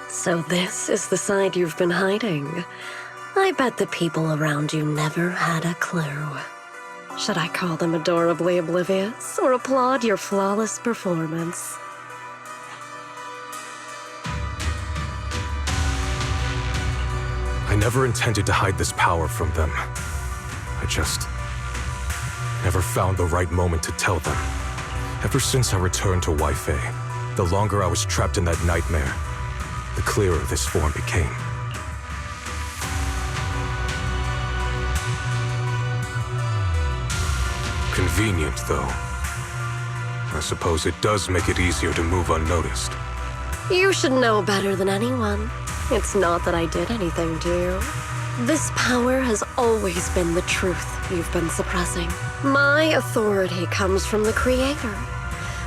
So this is the side you've been hiding. I bet the people around you never had a clue. Should I call them adorably oblivious, or applaud your flawless performance? I never intended to hide this power from them. I just never found the right moment to tell them. Ever since I returned to Wi-Fi, the longer I was trapped in that nightmare, the clearer this form became. Convenient, though. I suppose it does make it easier to move unnoticed. You should know better than anyone. It's not that I did anything to you. This power has always been the truth you've been suppressing. My authority comes from the Creator,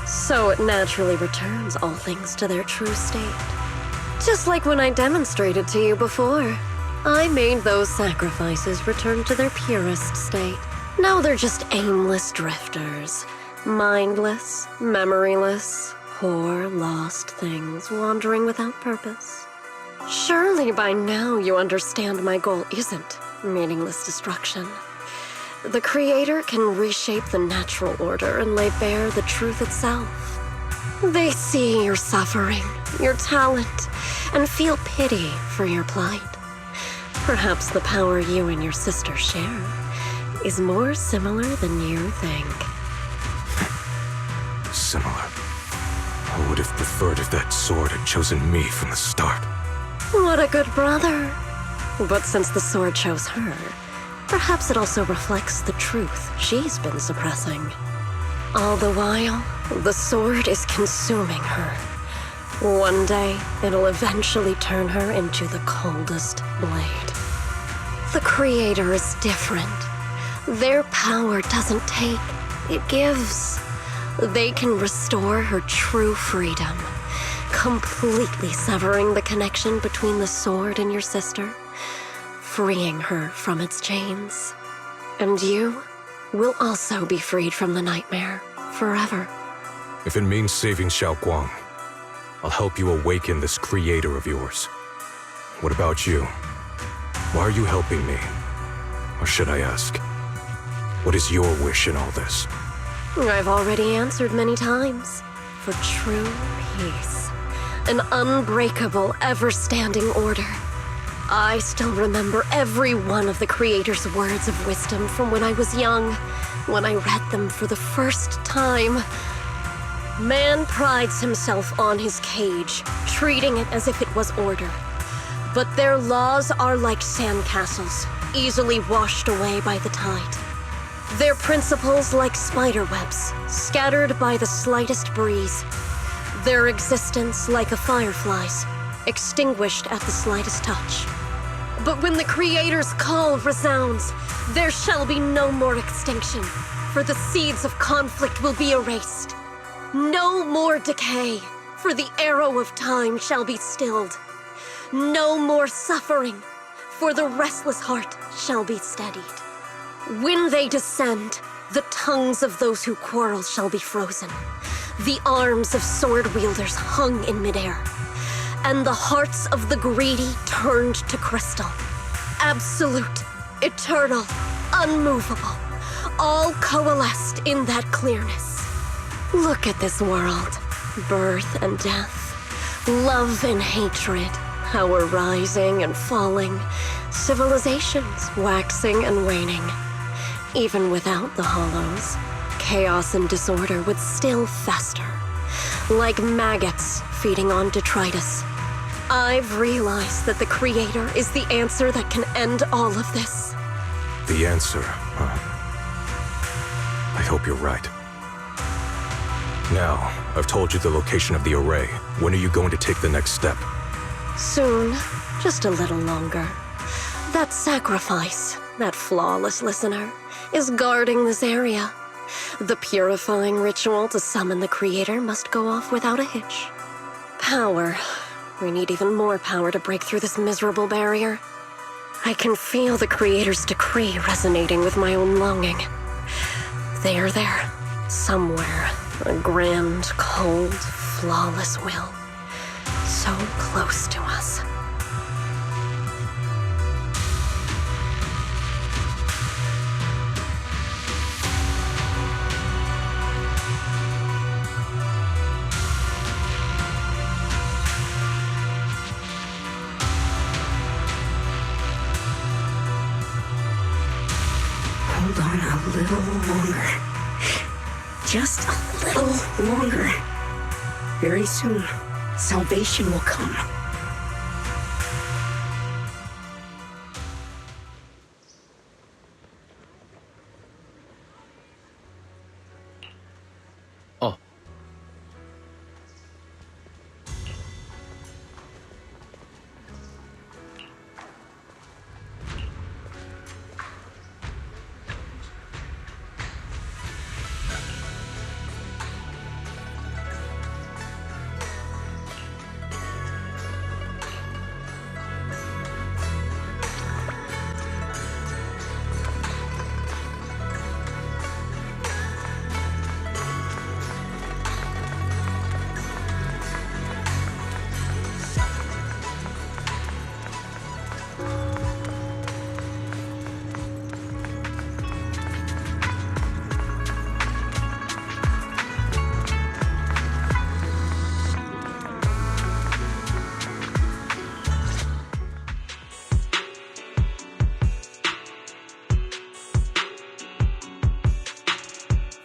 so it naturally returns all things to their true state. Just like when I demonstrated to you before. I made those sacrifices return to their purest state. Now they're just aimless drifters. Mindless, memoryless, poor, lost things wandering without purpose. Surely by now you understand my goal isn't meaningless destruction. The Creator can reshape the natural order and lay bare the truth itself. They see your suffering, your talent, and feel pity for your plight. Perhaps the power you and your sister share is more similar than you think. Similar? I would have preferred if that sword had chosen me from the start. What a good brother. But since the sword chose her, perhaps it also reflects the truth she's been suppressing. All the while, the sword is consuming her. One day, it'll eventually turn her into the coldest blade. The Creator is different. Their power doesn't take, it gives. They can restore her true freedom, completely severing the connection between the sword and your sister, freeing her from its chains. And you will also be freed from the nightmare forever. If it means saving Xiaoguang, I'll help you awaken this Creator of yours. What about you? Why are you helping me? Or should I ask, what is your wish in all this? I've already answered many times. For true peace. An unbreakable, ever-standing order. I still remember every one of the Creator's words of wisdom from when I was young, when I read them for the first time. Man prides himself on his cage, treating it as if it was order. But their laws are like sandcastles, easily washed away by the tide. Their principles like spiderwebs, scattered by the slightest breeze. Their existence like a firefly's, extinguished at the slightest touch. But when the Creator's call resounds, there shall be no more extinction, for the seeds of conflict will be erased. No more decay, for the arrow of time shall be stilled. No more suffering, for the restless heart shall be steadied. When they descend, the tongues of those who quarrel shall be frozen, the arms of sword wielders hung in midair, and the hearts of the greedy turned to crystal. Absolute, eternal, unmovable, all coalesced in that clearness. Look at this world, birth and death, love and hatred, our rising and falling, civilizations waxing and waning. Even without the hollows, chaos and disorder would still fester, like maggots feeding on detritus. I've realized that the Creator is the answer that can end all of this. The answer, huh? I hope you're right. Now, I've told you the location of the array. When are you going to take the next step? Soon, just a little longer. That sacrifice, that flawless listener, is guarding this area. The purifying ritual to summon the Creator must go off without a hitch. Power. We need even more power to break through this miserable barrier. I can feel the Creator's decree resonating with my own longing. They are there, somewhere, a grand, cold, flawless will. So close to us. Hold on a little longer. Just a little longer. Very soon, salvation will come. Oh.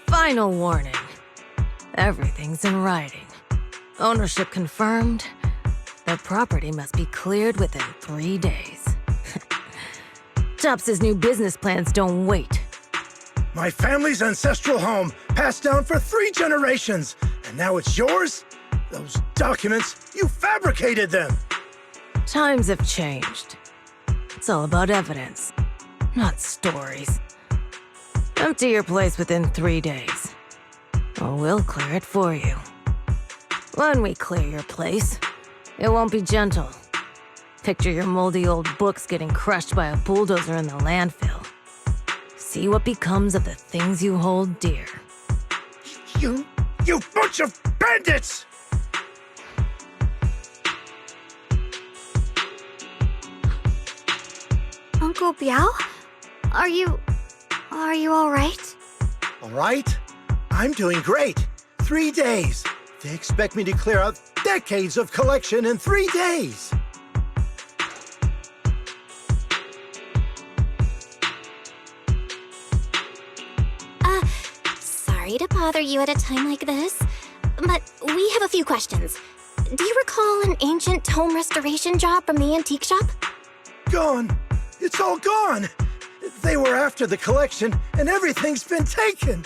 Final warning. Everything's in writing. Ownership confirmed. The property must be cleared within 3 days. Tubbs' new business plans don't wait. My family's ancestral home, passed down for 3 generations, and now it's yours? Those documents, you fabricated them! Times have changed. It's all about evidence, not stories. Empty your place within 3 days, or we'll clear it for you. When we clear your place, it won't be gentle. Picture your moldy old books getting crushed by a bulldozer in the landfill. See what becomes of the things you hold dear. You bunch of bandits! Uncle Biao? Are you all right? All right, I'm doing great. 3 days. They expect me to clear out decades of collection in 3 days. Sorry to bother you at a time like this, but we have a few questions. Do you recall an ancient home restoration job from the antique shop? Gone. It's all gone. They were after the collection, and everything's been taken.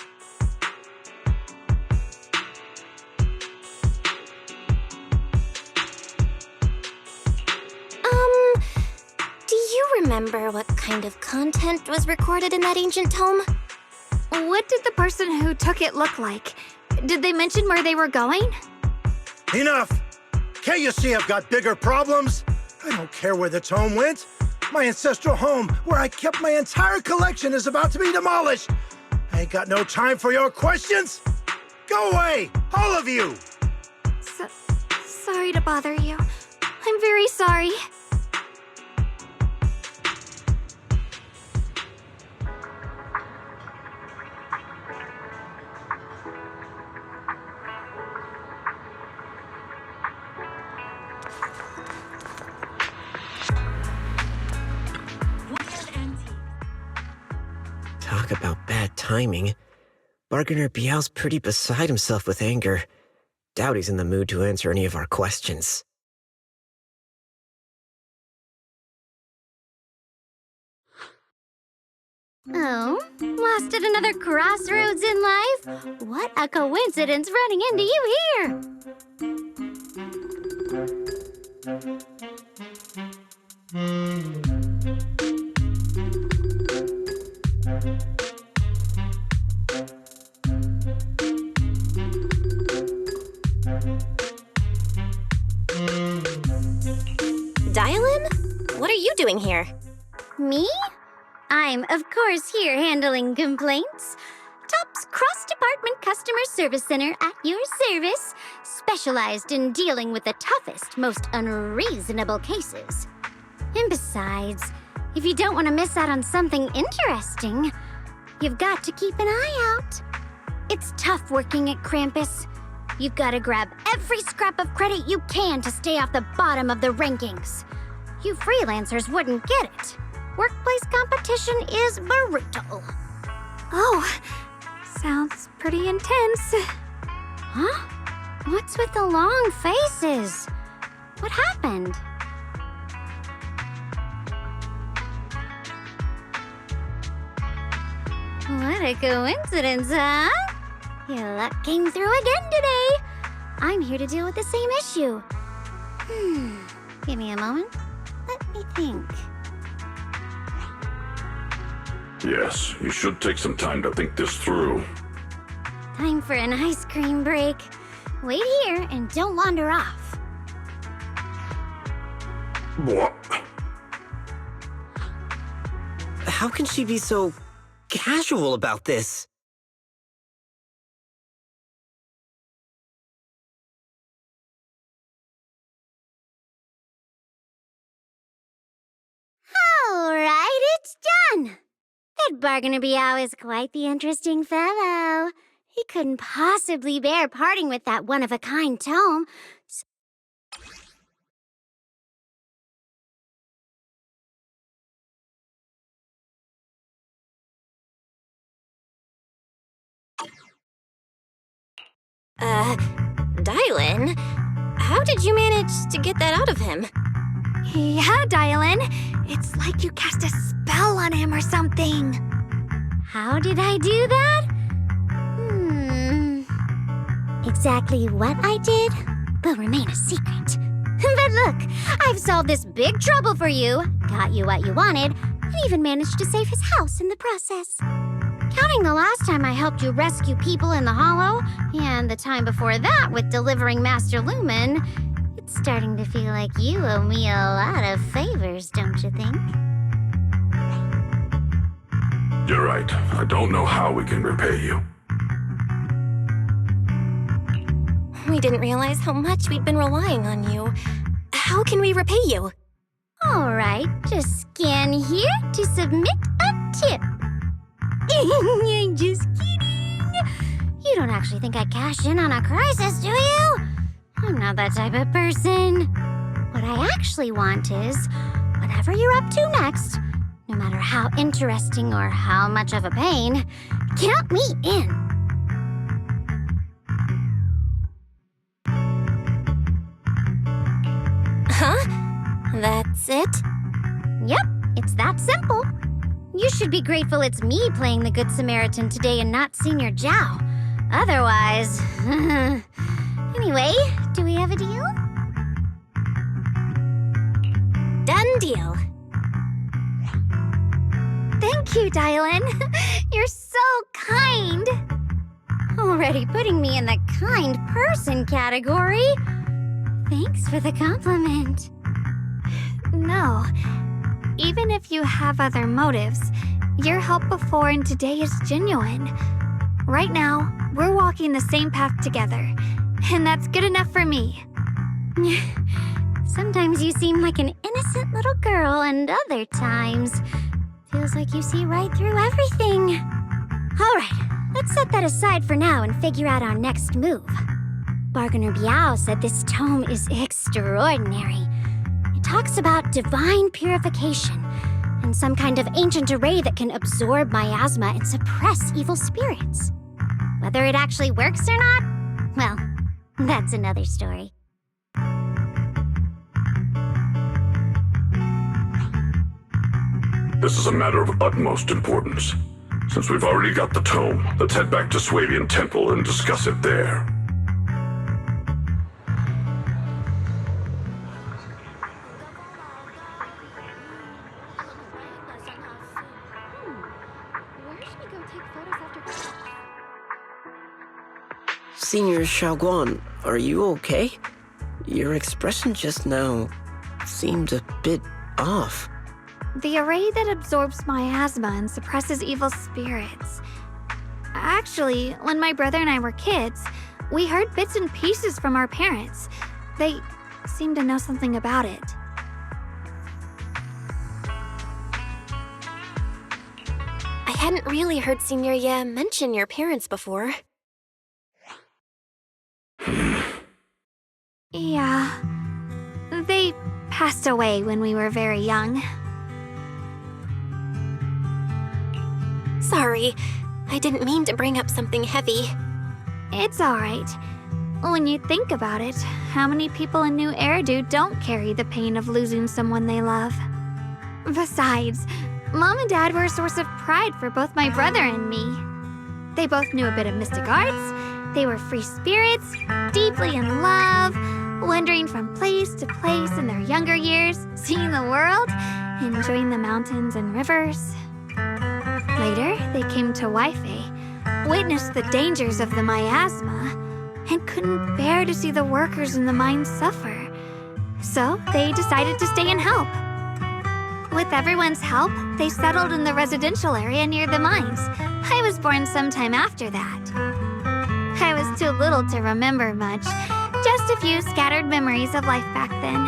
Do you remember what kind of content was recorded in that ancient tome? What did the person who took it look like? Did they mention where they were going? Enough! Can't you see I've got bigger problems? I don't care where the tome went. My ancestral home, where I kept my entire collection, is about to be demolished. I ain't got no time for your questions. Go away, all of you! Sorry to bother you. I'm very sorry. Talk about bad timing. Bargainer Biao's pretty beside himself with anger. Doubt he's in the mood to answer any of our questions. Oh, lost at another crossroads in life? What a coincidence running into you here! Dylan? What are you doing here? Me? I'm, of course, here handling complaints. TOP's cross-department customer service center at your service, specialized in dealing with the toughest, most unreasonable cases. And besides, if you don't want to miss out on something interesting, you've got to keep an eye out. It's tough working at Krampus. You've got to grab every scrap of credit you can to stay off the bottom of the rankings. You freelancers wouldn't get it. Workplace competition is brutal. Oh, sounds pretty intense. Huh? What's with the long faces? What happened? What a coincidence, huh? Your luck came through again today. I'm here to deal with the same issue. Give me a moment. Let me think. Yes, you should take some time to think this through. Time for an ice cream break. Wait here and don't wander off. What? How can she be so casual about this? All right, it's done. That Bargainer Biao is quite the interesting fellow. He couldn't possibly bear parting with that one-of-a-kind tome. Dylan? How did you manage to get that out of him? Yeah, Dylan. It's like you cast a spell on him or something. How did I do that? Exactly what I did will remain a secret. But look, I've solved this big trouble for you, got you what you wanted, and even managed to save his house in the process. Counting the last time I helped you rescue people in the Hollow, and the time before that with delivering Master Lumen, it's starting to feel like you owe me a lot of favors, don't you think? You're right. I don't know how we can repay you. We didn't realize how much we'd been relying on you. How can we repay you? All right, just scan here to submit a tip. I'm just kidding. You don't actually think I cash in on a crisis, do you? I'm not that type of person. What I actually want is, whatever you're up to next, no matter how interesting or how much of a pain, count me in. Huh? That's it? Yep, it's that simple. You should be grateful it's me playing the Good Samaritan today and not Senior Zhao. Otherwise... Anyway, do we have a deal? Done deal. Thank you, Dylan. You're so kind. All right. already putting me in the kind person category. Thanks for the compliment. No. Even if you have other motives, your help before and today is genuine. Right now, we're walking the same path together, and that's good enough for me. Sometimes you seem like an innocent little girl, and other times, feels like you see right through everything. All right, let's set that aside for now and figure out our next move. Bargainer Biao said this tome is extraordinary. It talks about divine purification and some kind of ancient array that can absorb miasma and suppress evil spirits. Whether it actually works or not, well, that's another story. This is a matter of utmost importance. Since we've already got the tome, let's head back to Swabian Temple and discuss it there. Senior Xiaoguan, are you okay? Your expression just now seemed a bit off. The array that absorbs miasma and suppresses evil spirits. Actually, when my brother and I were kids, we heard bits and pieces from our parents. They seemed to know something about it. I hadn't really heard Senior Ye mention your parents before. Yeah. They passed away when we were very young. Sorry, I didn't mean to bring up something heavy. It's alright. When you think about it, how many people in New Eridu don't carry the pain of losing someone they love? Besides, Mom and Dad were a source of pride for both my brother and me. They both knew a bit of mystic arts, they were free spirits, deeply in love, wandering from place to place in their younger years, seeing the world, enjoying the mountains and rivers. Later, they came to Waifei, witnessed the dangers of the miasma, and couldn't bear to see the workers in the mines suffer. So they decided to stay and help. With everyone's help, they settled in the residential area near the mines. I was born sometime after that. I was too little to remember much, just a few scattered memories of life back then.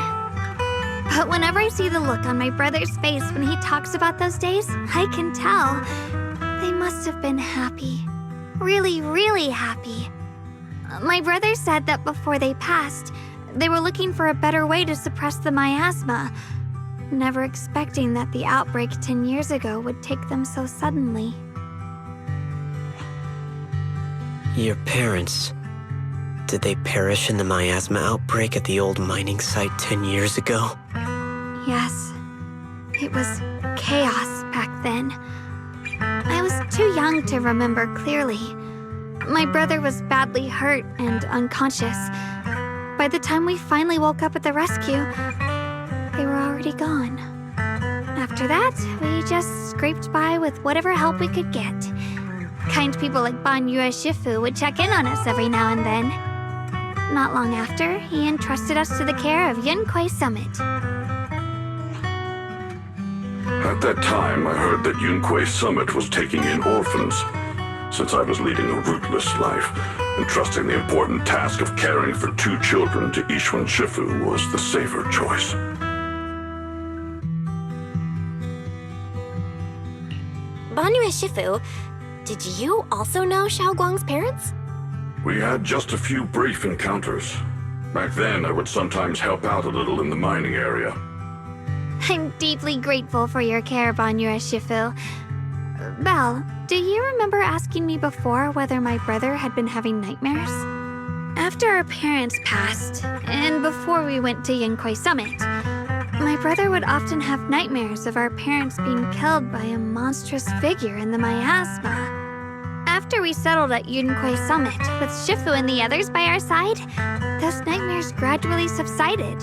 But whenever I see the look on my brother's face when he talks about those days, I can tell they must have been happy. Really, really happy. My brother said that before they passed, they were looking for a better way to suppress the miasma, never expecting that the outbreak 10 years ago would take them so suddenly. Your parents, did they perish in the miasma outbreak at the old mining site 10 years ago? Yes. It was chaos back then. I was too young to remember clearly. My brother was badly hurt and unconscious. By the time we finally woke up at the rescue, they were already gone. After that, we just scraped by with whatever help we could get. Kind people like Ban Yue Shifu would check in on us every now and then. Not long after, he entrusted us to the care of Yunquei Summit. At that time, I heard that Yunquei Summit was taking in orphans. Since I was leading a rootless life, entrusting the important task of caring for 2 children to Yixuan Shifu was the safer choice. Banyu Shifu, did you also know Xiaoguang's parents? We had just a few brief encounters. Back then, I would sometimes help out a little in the mining area. I'm deeply grateful for your care, Banyu Shifu. Belle, do you remember asking me before whether my brother had been having nightmares? After our parents passed, and before we went to Yunquei Summit, my brother would often have nightmares of our parents being killed by a monstrous figure in the miasma. After we settled at Yunquei Summit, with Shifu and the others by our side, those nightmares gradually subsided.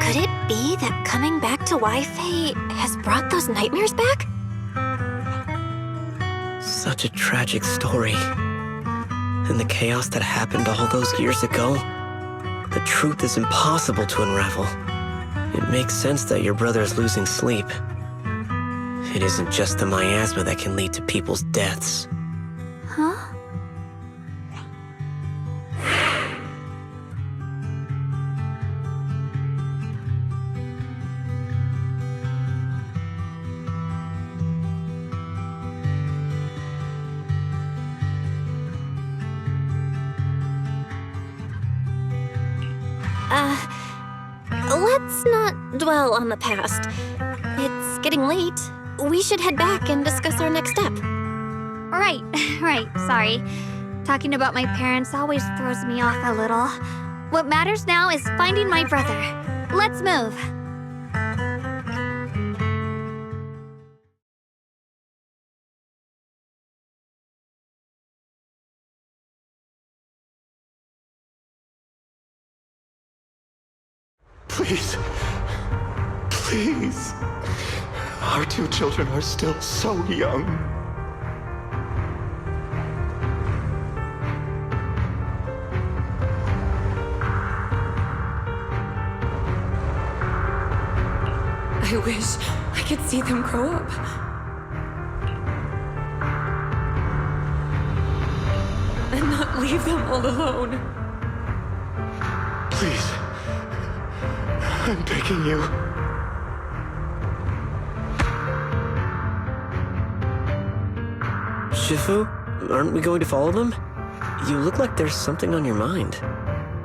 Could it be that coming back to Waifei has brought those nightmares back? Such a tragic story. And the chaos that happened all those years ago, the truth is impossible to unravel. It makes sense that your brother is losing sleep. It isn't just the miasma that can lead to people's deaths. Huh? Let's not dwell on the past. It's getting late. We should head back and discuss our next step. Right, sorry. Talking about my parents always throws me off a little. What matters now is finding my brother. Let's move. Please. Please. Our two children are still so young. I wish I could see them grow up. And not leave them all alone. Please. I'm begging you. Shifu, aren't we going to follow them? You look like there's something on your mind.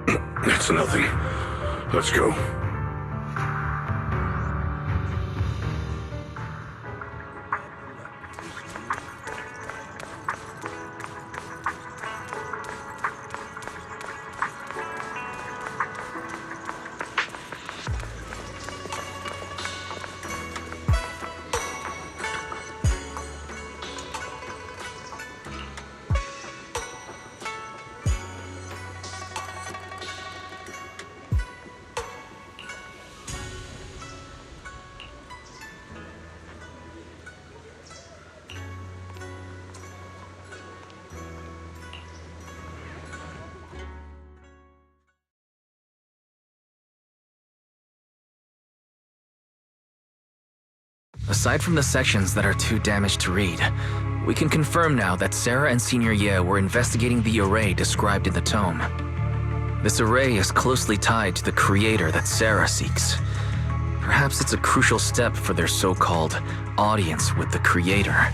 It's nothing. Let's go. Aside from the sections that are too damaged to read, we can confirm now that Sarah and Senior Ye were investigating the array described in the tome. This array is closely tied to the creator that Sarah seeks. Perhaps it's a crucial step for their so-called audience with the creator.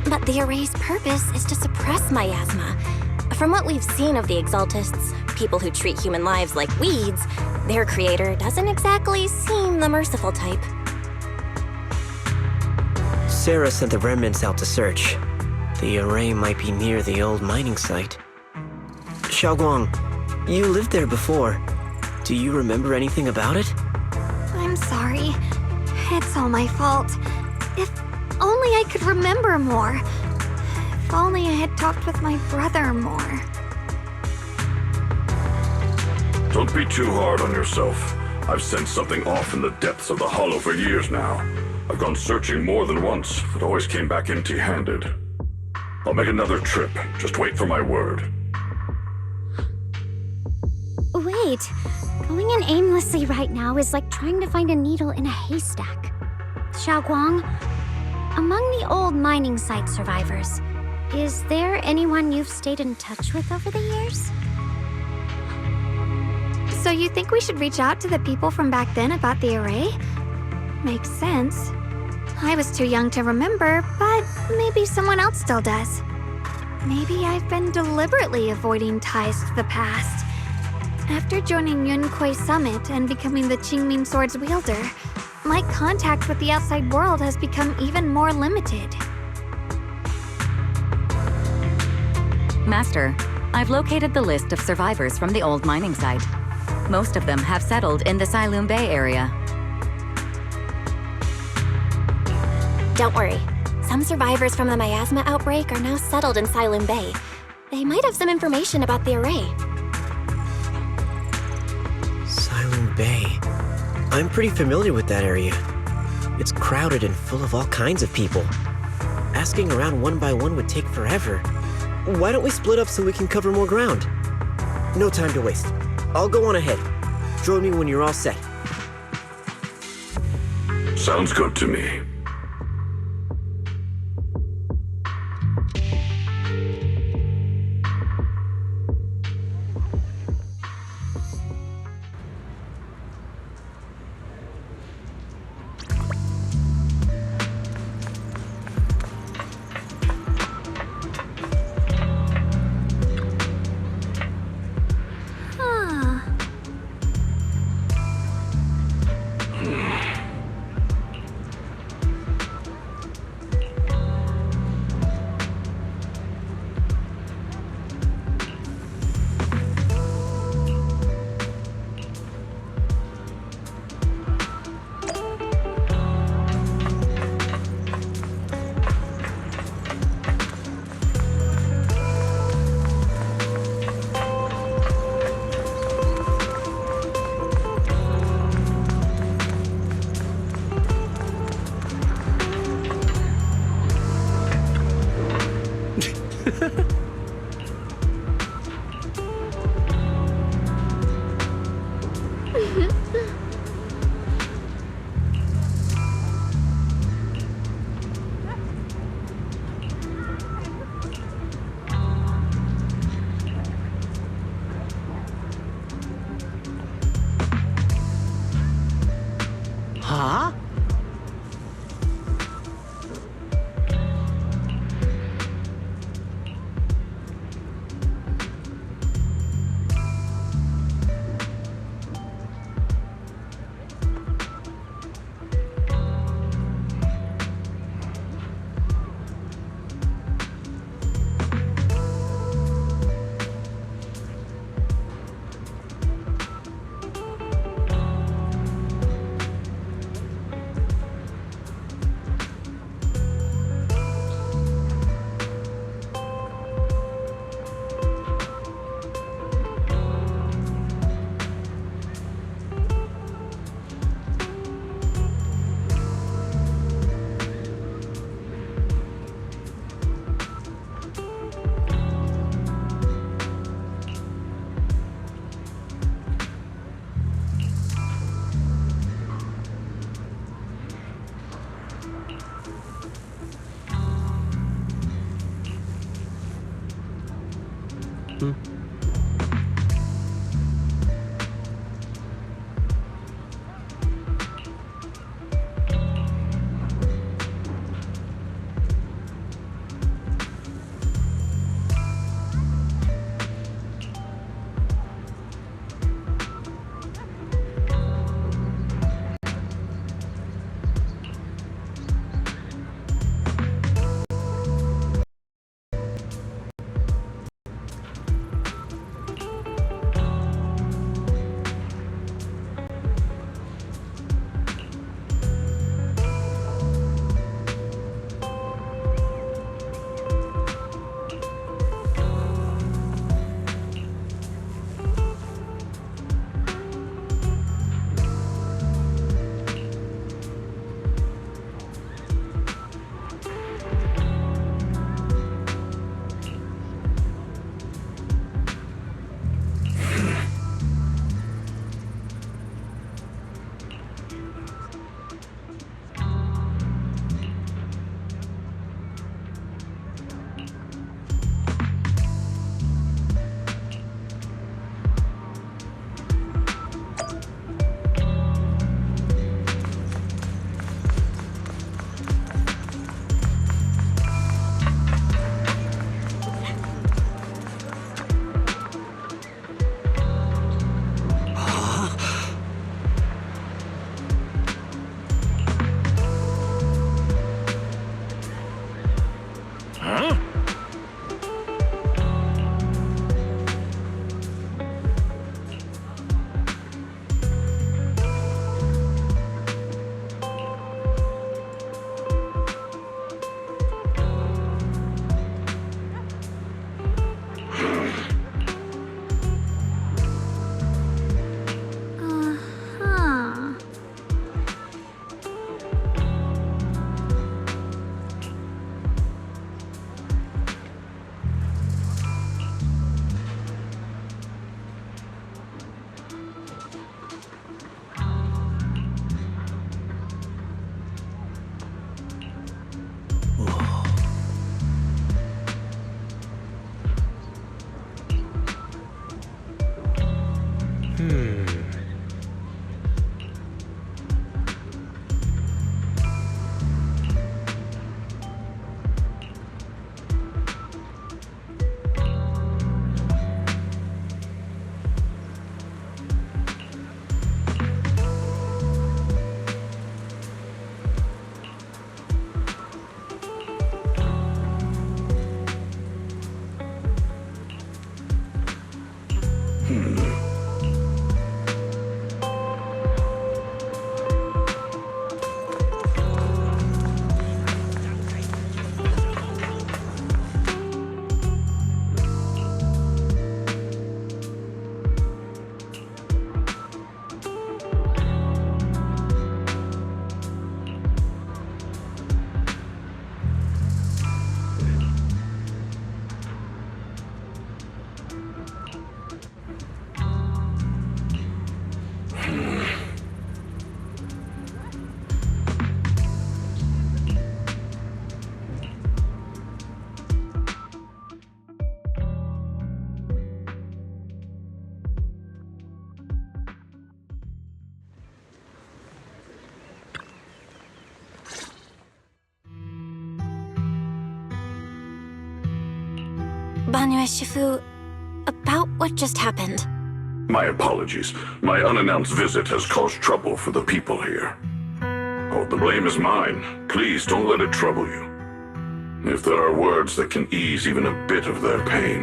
But the array's purpose is to suppress miasma. From what we've seen of the Exaltists, people who treat human lives like weeds, their creator doesn't exactly seem the merciful type. Sarah sent the remnants out to search. The array might be near the old mining site. Xiaoguang, you lived there before. Do you remember anything about it? I'm sorry. It's all my fault. If only I could remember more. If only I had talked with my brother more. Don't be too hard on yourself. I've sensed something off in the depths of the hollow for years now. I've gone searching more than once, but always came back empty-handed. I'll make another trip. Just wait for my word. Wait. Going in aimlessly right now is like trying to find a needle in a haystack. Xiaoguang, among the old mining site survivors, is there anyone you've stayed in touch with over the years? So you think we should reach out to the people from back then about the array? Makes sense. I was too young to remember, but maybe someone else still does. Maybe I've been deliberately avoiding ties to the past. After joining Yunquei Summit and becoming the Qingming Sword's wielder, my contact with the outside world has become even more limited. Master, I've located the list of survivors from the old mining site. Most of them have settled in the Silum Bay area. Don't worry. Some survivors from the miasma outbreak are now settled in Silum Bay. They might have some information about the array. Bay. I'm pretty familiar with that area. It's crowded and full of all kinds of people. Asking around one by one would take forever. Why don't we split up so we can cover more ground? No time to waste. I'll go on ahead. Join me when you're all set. Sounds good to me. Huh. Huh? Banyue Shifu, about what just happened. My apologies. My unannounced visit has caused trouble for the people here. Oh, the blame is mine. Please don't let it trouble you. If there are words that can ease even a bit of their pain,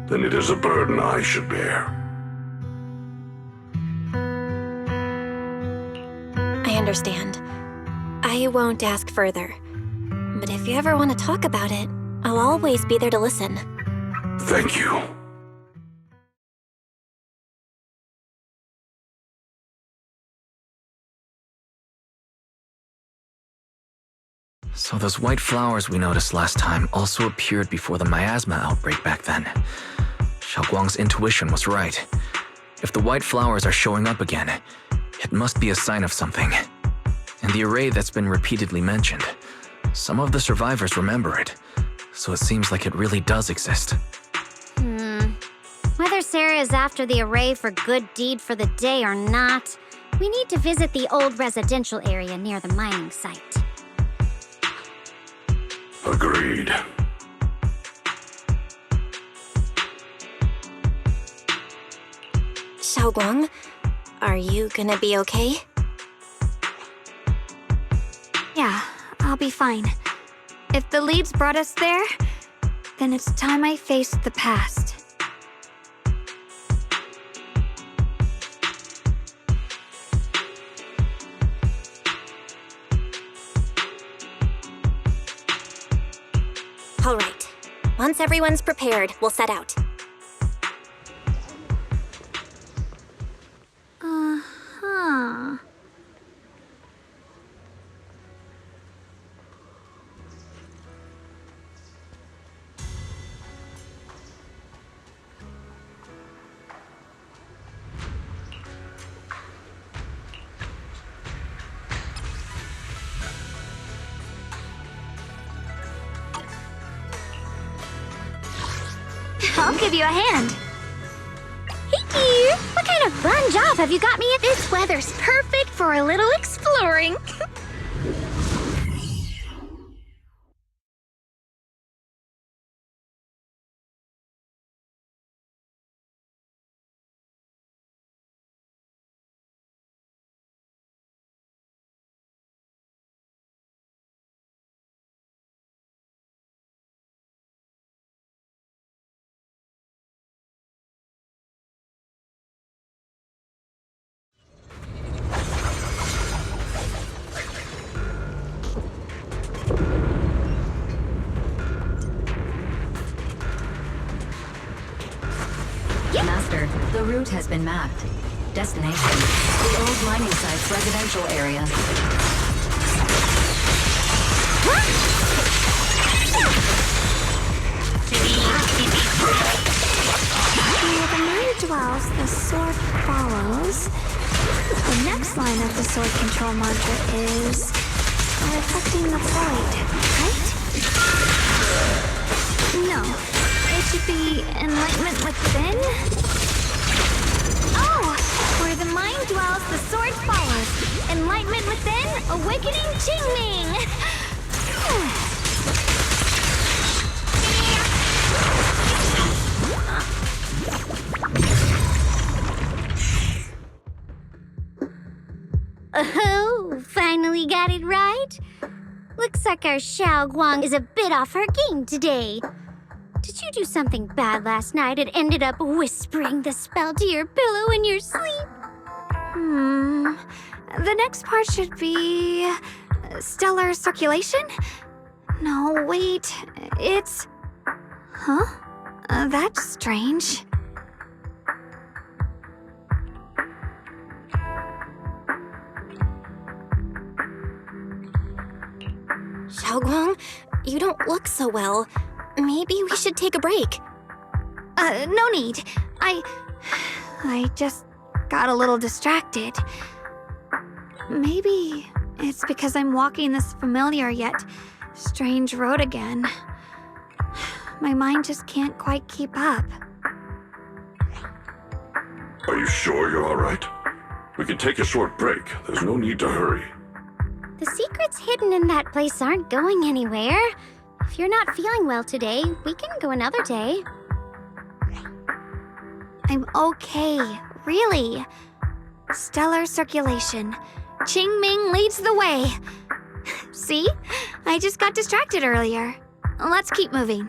then it is a burden I should bear. I understand. I won't ask further. But if you ever want to talk about it, I'll always be there to listen. Thank you. So those white flowers we noticed last time also appeared before the miasma outbreak back then. Xiaoguang's intuition was right. If the white flowers are showing up again, it must be a sign of something. And the array that's been repeatedly mentioned, some of the survivors remember it, so it seems like it really does exist. Whether Sarah is after the array for good deed for the day or not, we need to visit the old residential area near the mining site. Agreed. Xiaoguang, are you gonna be okay? Yeah, I'll be fine. If the leads brought us there, then it's time I faced the past. All right. Once everyone's prepared, we'll set out. Uh-huh. I'll give you a hand. Hey dear, what kind of fun job have you got me at? This weather's perfect for a little exploring. Master, the route has been mapped. Destination, the old mining site's residential area. Where the mine dwells, the sword follows. The next line of the sword control mantra is reflecting the void, right? No, it should be enlightenment within. Oh! Awakening Qingming! Oh, finally got it right. Looks like our Xiao Guang is a bit off her game today. Did you do something bad last night and ended up whispering the spell to your pillow in your sleep? The next part should be... stellar circulation? No, wait. It's... Huh? That's strange. Xiaoguang, you don't look so well. Maybe we should take a break. No need. I just got a little distracted. Maybe it's because I'm walking this familiar yet strange road again. My mind just can't quite keep up. Are you sure you're all right? We can take a short break. There's no need to hurry. The secrets hidden in that place aren't going anywhere. If you're not feeling well today, we can go another day. I'm okay, really. Stellar circulation. Qingming leads the way. See? I just got distracted earlier. Let's keep moving.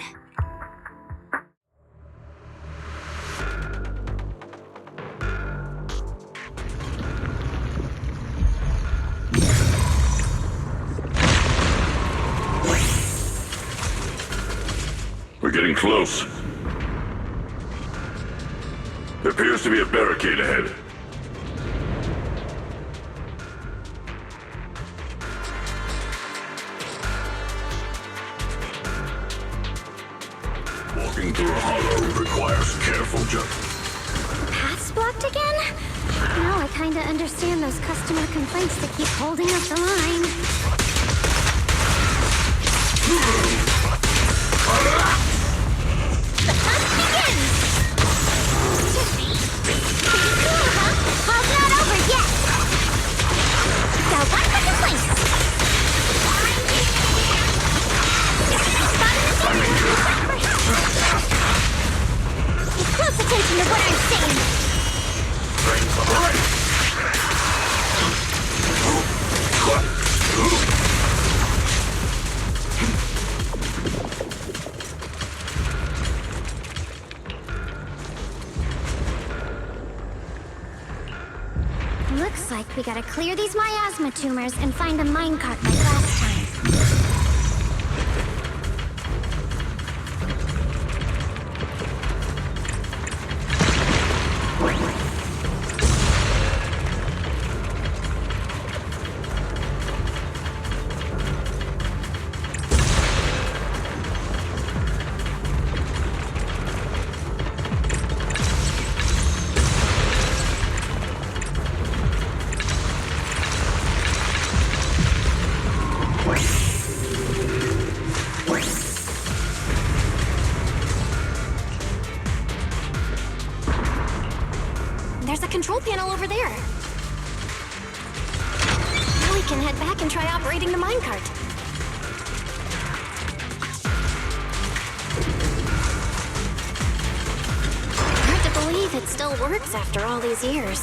We're getting close. There appears to be a barricade ahead. Walking through a hollow requires careful judgment. Paths blocked again? Now I kinda understand those customer complaints that keep holding up the line. The hunt begins! Cool, huh? All's not over yet! Got one for complaints! Pay close attention to what I'm saying! Looks like we gotta clear these miasma tumors and find a minecart like last time. There's a control panel over there. Now we can head back and try operating the minecart. Hard to believe it still works after all these years.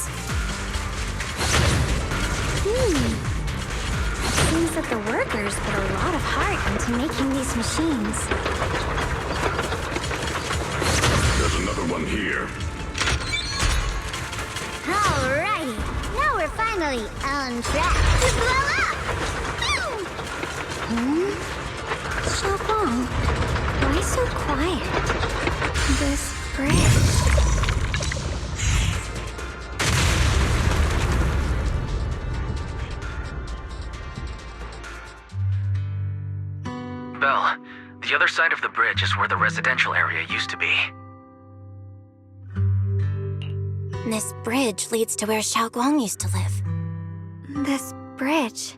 Seems that the workers put a lot of heart into making these machines. There's another one here. Alrighty, now we're finally on track to blow up! Xiaoguang, why so quiet? This bridge... Belle, the other side of the bridge is where the residential area used to be. This bridge leads to where Xiaoguang used to live. This bridge...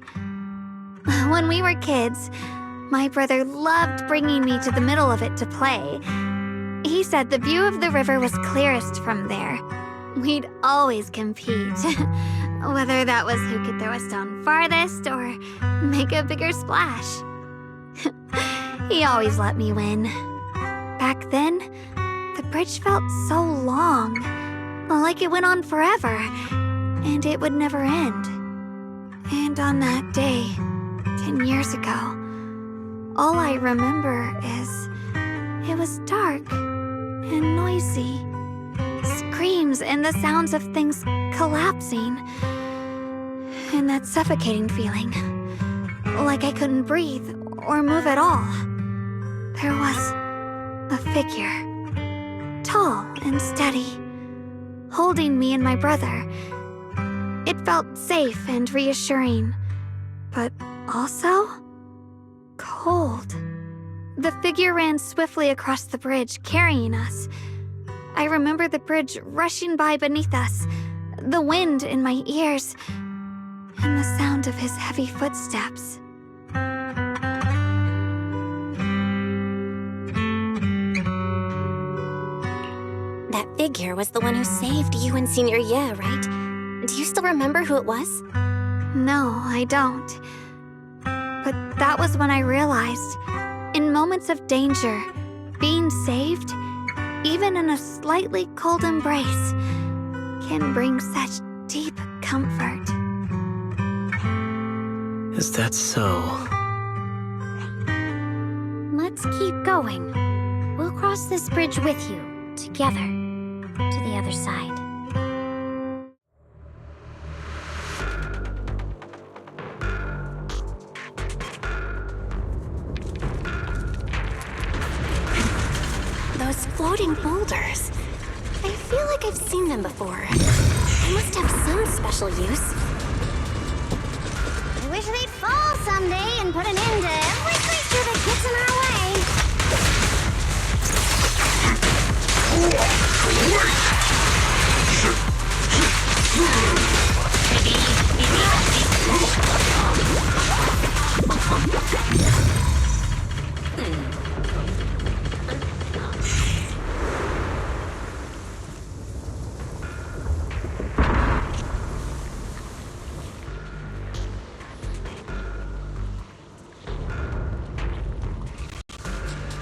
When we were kids, my brother loved bringing me to the middle of it to play. He said the view of the river was clearest from there. We'd always compete. Whether that was who could throw a stone farthest or make a bigger splash. He always let me win. Back then, the bridge felt so long, like it went on forever, and it would never end. And on that day, 10 years ago, all I remember is it was dark and noisy. Screams and the sounds of things collapsing. And that suffocating feeling. Like I couldn't breathe or move at all. There was a figure. Tall and steady. Holding me and my brother. It felt safe and reassuring. But also cold. The figure ran swiftly across the bridge, carrying us. I remember the bridge rushing by beneath us, the wind in my ears, and the sound of his heavy footsteps. That figure was the one who saved you and Senior Ye, right? Do you still remember who it was? No, I don't. But that was when I realized, in moments of danger, being saved, even in a slightly cold embrace, can bring such deep comfort. Is that so? Let's keep going. We'll cross this bridge with you, together, to the other side. Those floating boulders. I feel like I've seen them before. They must have some special use. I wish they'd fall someday and put an end to every creature that gets in our way.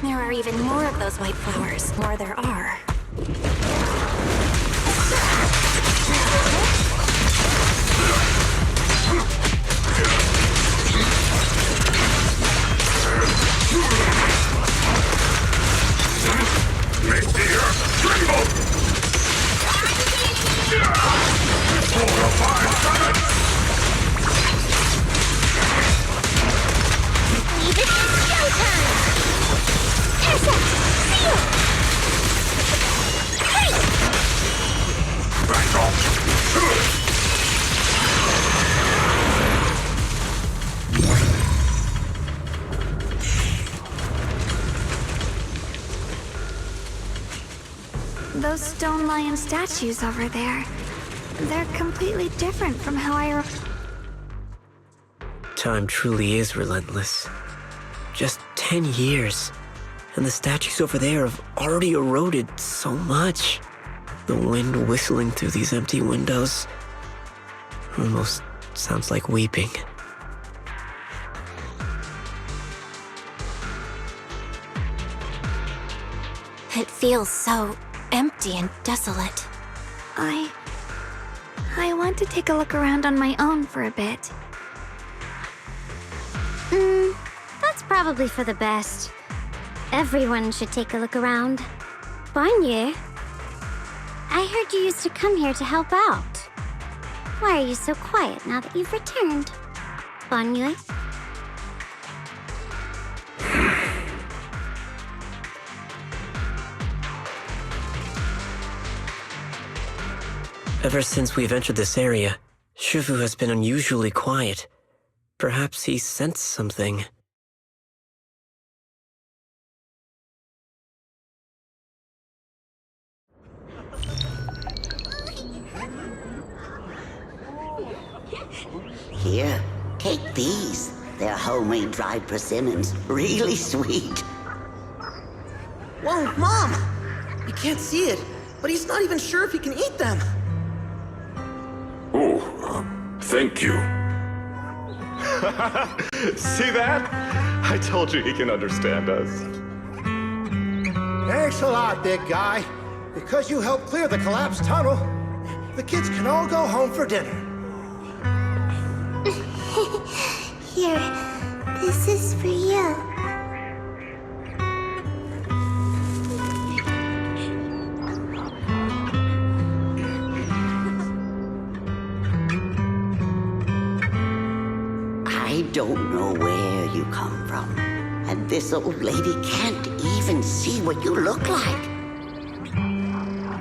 There are even more of those white flowers, more there are. Make the earth tremble! Fortify summit! Leave it to showtime! Intercept! Seal! Hey! Back off! Those stone lion statues over there, they're completely different from how I Time truly is relentless. Just 10 years, and the statues over there have already eroded so much. The wind whistling through these empty windows almost sounds like weeping. It feels so empty and desolate. I want to take a look around on my own for a bit. That's probably for the best. Everyone should take a look around. Banye, I heard you used to come here to help out. Why are you so quiet now that you've returned? Banye? Ever since we've entered this area, Shifu has been unusually quiet. Perhaps he sensed something. Here, take these. They're homemade dried persimmons. Really sweet. Whoa, Mom! You can't see it, but he's not even sure if he can eat them. Thank you. See that? I told you he can understand us. Thanks a lot, big guy. Because you helped clear the collapsed tunnel, the kids can all go home for dinner. Here, this is for you. I don't know where you come from, and this old lady can't even see what you look like.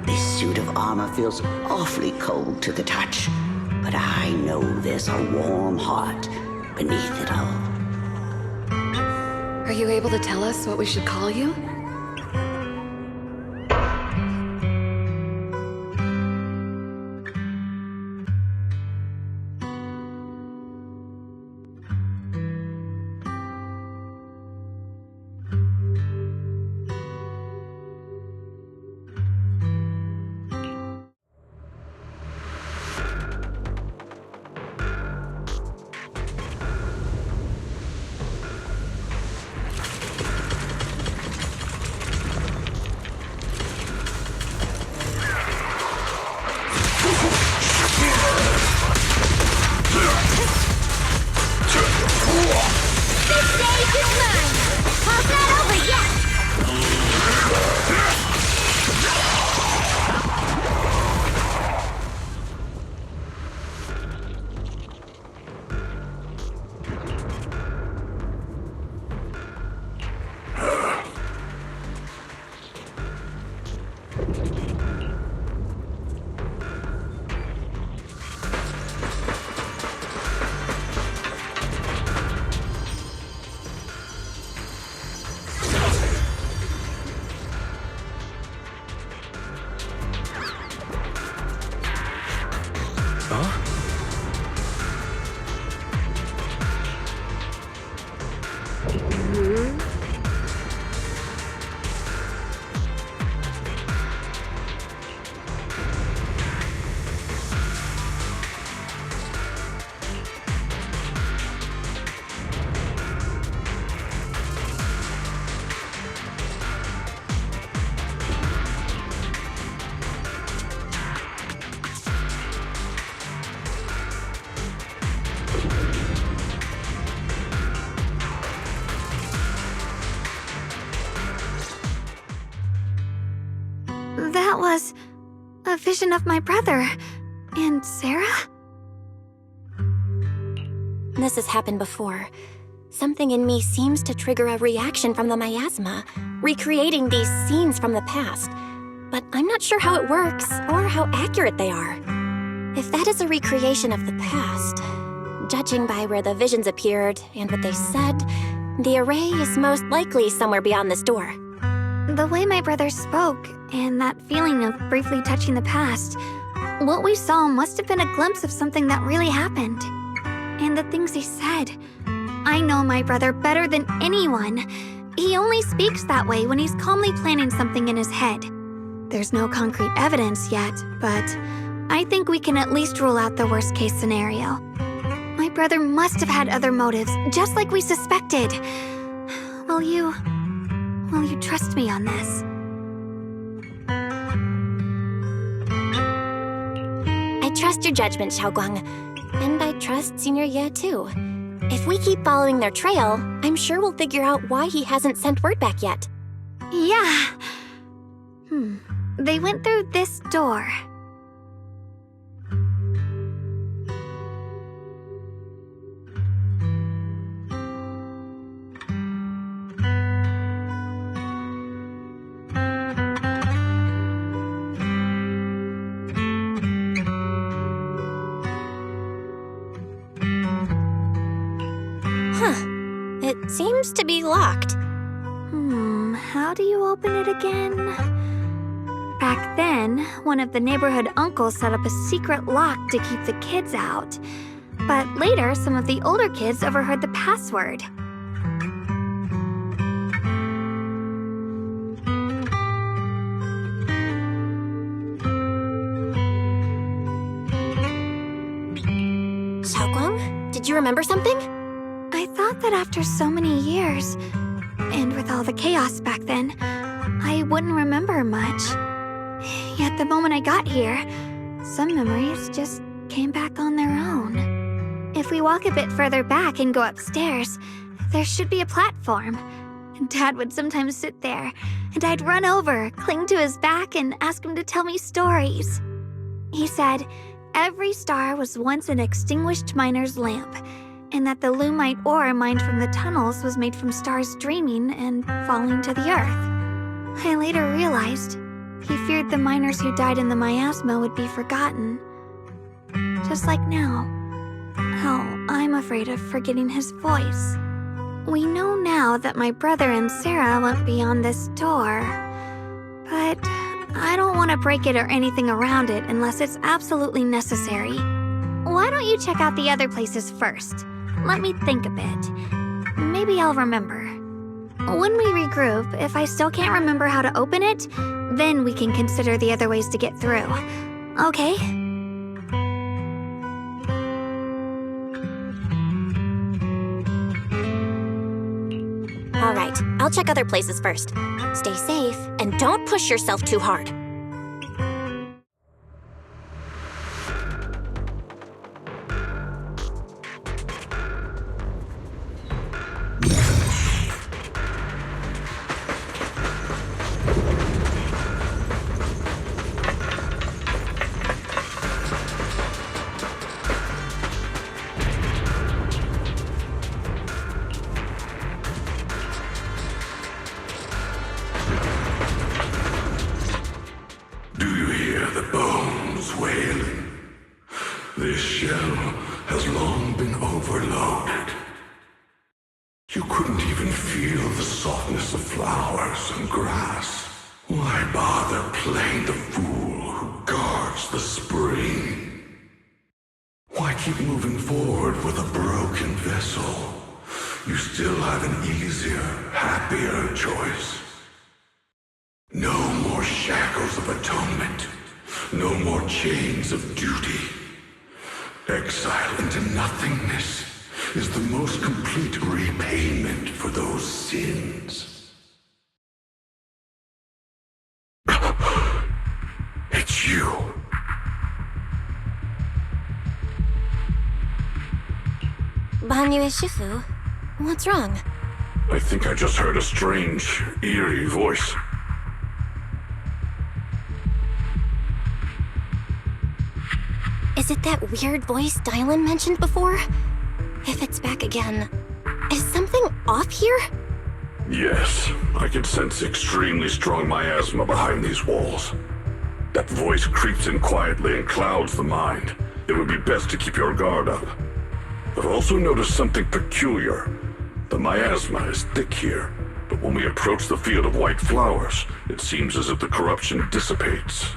This suit of armor feels awfully cold to the touch, but I know there's a warm heart beneath it all. Are you able to tell us what we should call you? That was a vision of my brother. And Sarah? This has happened before. Something in me seems to trigger a reaction from the miasma, recreating these scenes from the past. But I'm not sure how it works or how accurate they are. If that is a recreation of the past, judging by where the visions appeared and what they said, the array is most likely somewhere beyond this door. The way my brother spoke, and that feeling of briefly touching the past, what we saw must have been a glimpse of something that really happened. And the things he said, I know my brother better than anyone. He only speaks that way when he's calmly planning something in his head. There's no concrete evidence yet, but I think we can at least rule out the worst-case scenario. My brother must have had other motives, just like we suspected. Will you trust me on this? I trust your judgment, Xiaoguang. And I trust Senior Ye too. If we keep following their trail, I'm sure we'll figure out why he hasn't sent word back yet. Yeah. They went through this door. It seems to be locked. How do you open it again? Back then, one of the neighborhood uncles set up a secret lock to keep the kids out. But later, some of the older kids overheard the password. Did you remember something? I thought that after so many years, and with all the chaos back then, I wouldn't remember much. Yet the moment I got here, some memories just came back on their own. If we walk a bit further back and go upstairs, there should be a platform. Dad would sometimes sit there, and I'd run over, cling to his back, and ask him to tell me stories. He said every star was once an extinguished miner's lamp, and that the lumite ore mined from the tunnels was made from stars dreaming and falling to the earth. I later realized he feared the miners who died in the miasma would be forgotten. Just like now, how I'm afraid of forgetting his voice. We know now that my brother and Sarah went beyond this door, but I don't want to break it or anything around it unless it's absolutely necessary. Why don't you check out the other places first? Let me think a bit. Maybe I'll remember. When we regroup, if I still can't remember how to open it, then we can consider the other ways to get through. Okay? All right, I'll check other places first. Stay safe, and don't push yourself too hard. This shell has long been overloaded. You couldn't even feel the softness of flowers and grass. Why bother playing the fool who guards the spring? Why keep moving forward with a broken vessel? You still have an easier, happier choice. No more shackles of atonement. No more chains of duty. Exile into nothingness is the most complete repayment for those sins. It's you. Banyue Shifu, what's wrong? I think I just heard a strange, eerie voice. Is it that weird voice Dylan mentioned before? If it's back again, is something off here? Yes, I can sense extremely strong miasma behind these walls. That voice creeps in quietly and clouds the mind. It would be best to keep your guard up. I've also noticed something peculiar. The miasma is thick here, but when we approach the field of white flowers, it seems as if the corruption dissipates.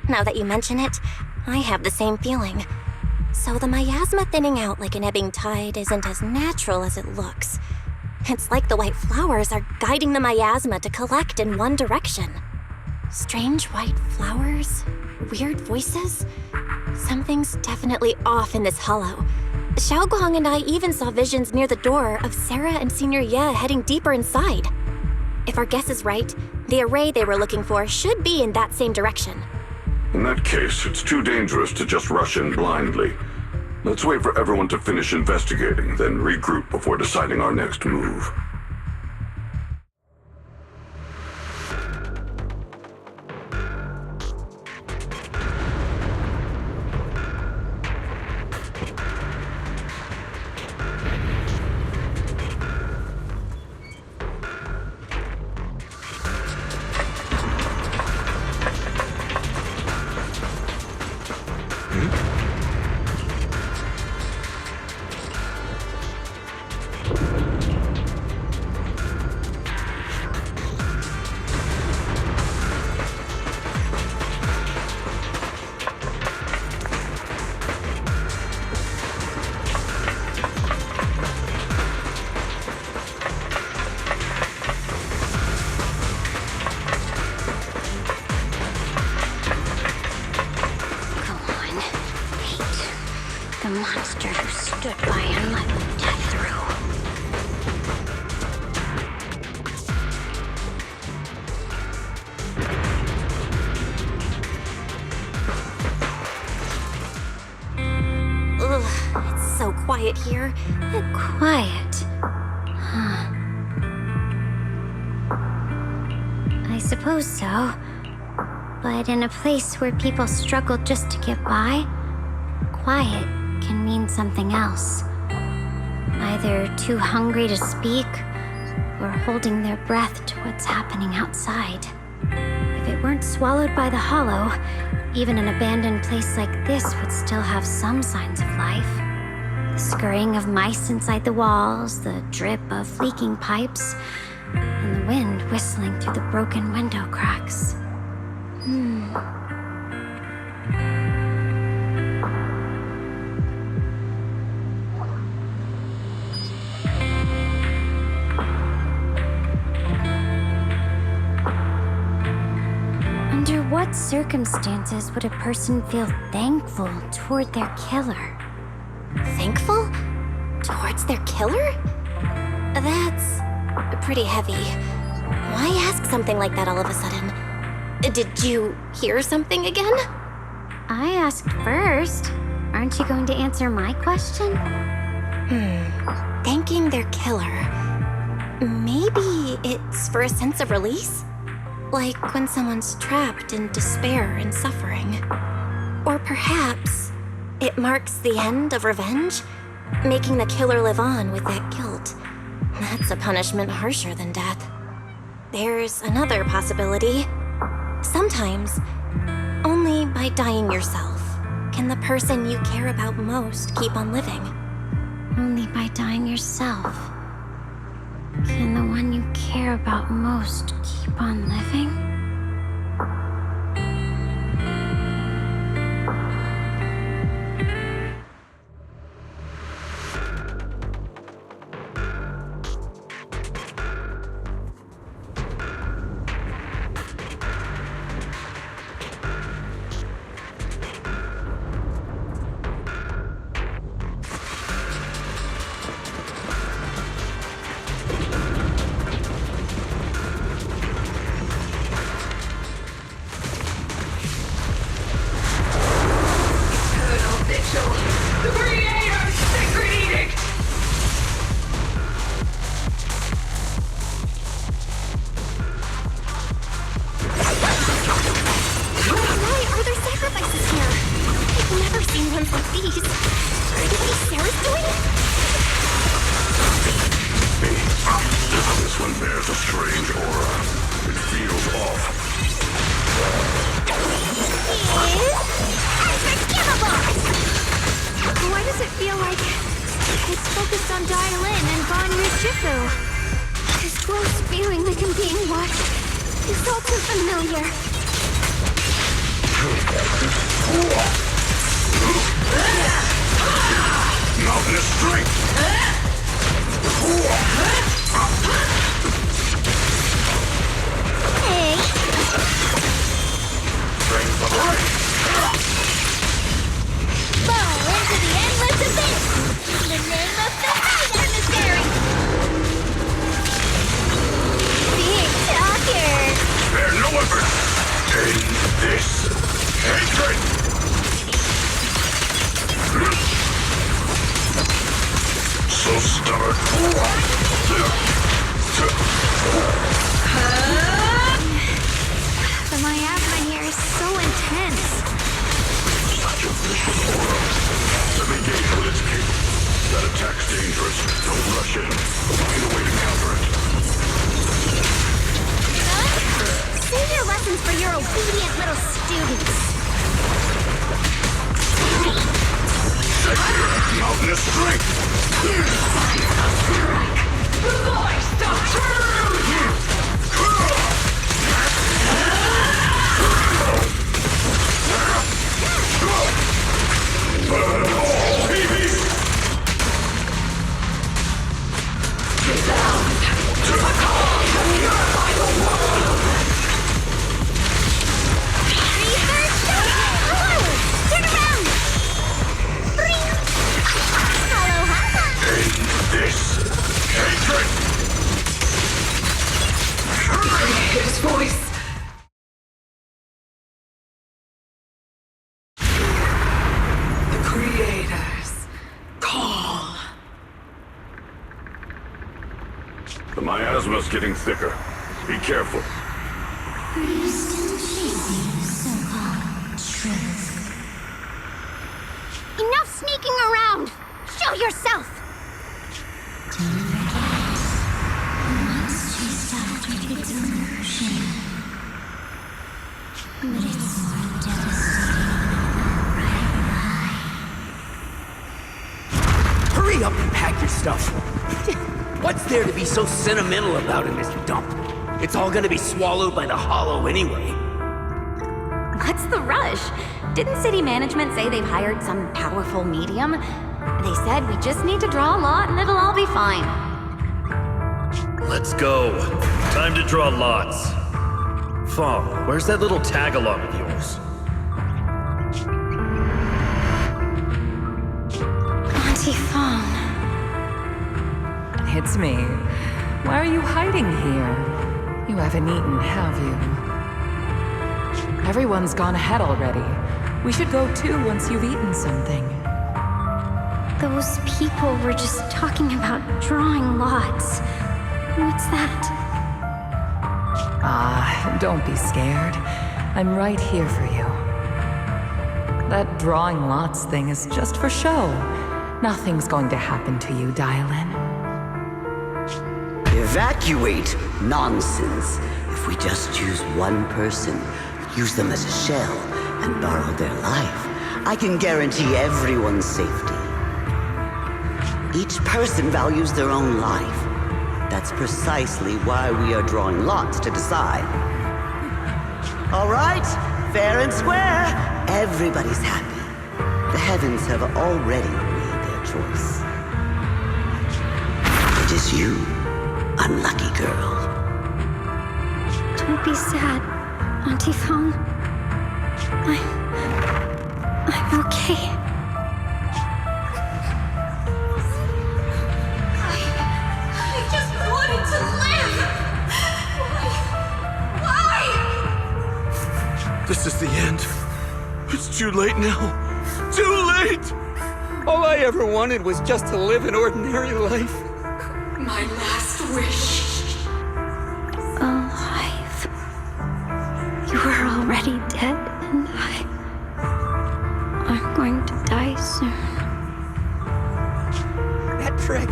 Now that you mention it, I have the same feeling. So the miasma thinning out like an ebbing tide isn't as natural as it looks. It's like the white flowers are guiding the miasma to collect in one direction. Strange white flowers, weird voices. Something's definitely off in this hollow. Xiaoguang and I even saw visions near the door of Sarah and Senior Ye heading deeper inside. If our guess is right, the array they were looking for should be in that same direction. In that case, it's too dangerous to just rush in blindly. Let's wait for everyone to finish investigating, then regroup before deciding our next move. monster who stood by and let death through. Ugh, it's so quiet here. Quiet. Huh. I suppose so. But in a place where people struggle just to get by, quiet can mean something else. Either too hungry to speak, or holding their breath to what's happening outside. If it weren't swallowed by the hollow, even an abandoned place like this would still have some signs of life. The scurrying of mice inside the walls, the drip of leaking pipes, and the wind whistling through the broken window cracks. Under what circumstances would a person feel thankful toward their killer? Thankful? Towards their killer? That's pretty heavy. Why ask something like that all of a sudden? Did you hear something again? I asked first. Aren't you going to answer my question? Thanking their killer. Maybe it's for a sense of release? Like when someone's trapped in despair and suffering. Or perhaps it marks the end of revenge, making the killer live on with that guilt. That's a punishment harsher than death. There's another possibility. Sometimes, only by dying yourself can the person you care about most keep on living. Only by dying yourself can the one you care about most keep on living? This one bears a strange aura. It feels off. Why does it feel like it's focused on Dial-In and Banyu Shifu? This gross feeling like I'm being watched is all too familiar. Mountainous strength! Hey! Strength of right! Fall into the endless abyss! In the name of the night emissary! Big talker! Spare no effort! End this hatred! So stubborn. The miasma here is so intense. Such a vicious aura. Engage with its cape. That attack's dangerous. Don't rush in. Find a way to counter it. Save your lessons for your obedient little students. Mountainous strength! The voice of truth! Burn all babies! Resound to the call purified the world! Reverse! Hello! Turn around! The miasma's getting thicker. Be careful. Are you still chasing so-called truth? Enough sneaking around! Show yourself! Do you forget who once chased after its illusion? But it's more devastating than a bright lie. Hurry up and pack your stuff. What's there to be so sentimental about in this dump? It's all gonna be swallowed by the hollow anyway. What's the rush? Didn't city management say they've hired some powerful medium? They said we just need to draw a lot and it'll all be fine. Let's go. Time to draw lots. Fong, where's that little tag-along of yours? Auntie Fong. It's me. Why are you hiding here? You haven't eaten, have you? Everyone's gone ahead already. We should go too once you've eaten something. Those people were just talking about drawing lots. What's that? Don't be scared. I'm right here for you. That drawing lots thing is just for show. Nothing's going to happen to you, Dylan. Evacuate? Nonsense. If we just choose one person, use them as a shell, and borrow their life, I can guarantee everyone's safety. Each person values their own life. That's precisely why we are drawing lots to decide. All right, fair and square. Everybody's happy. The heavens have already made their choice. It is you, unlucky girl. Don't be sad, Auntie Fong. I'm okay. I just wanted to live! Why? This is the end. It's too late now. Too late! All I ever wanted was just to live an ordinary life. My last wish. Alive. You were already dead, and I'm going to die soon. That trick.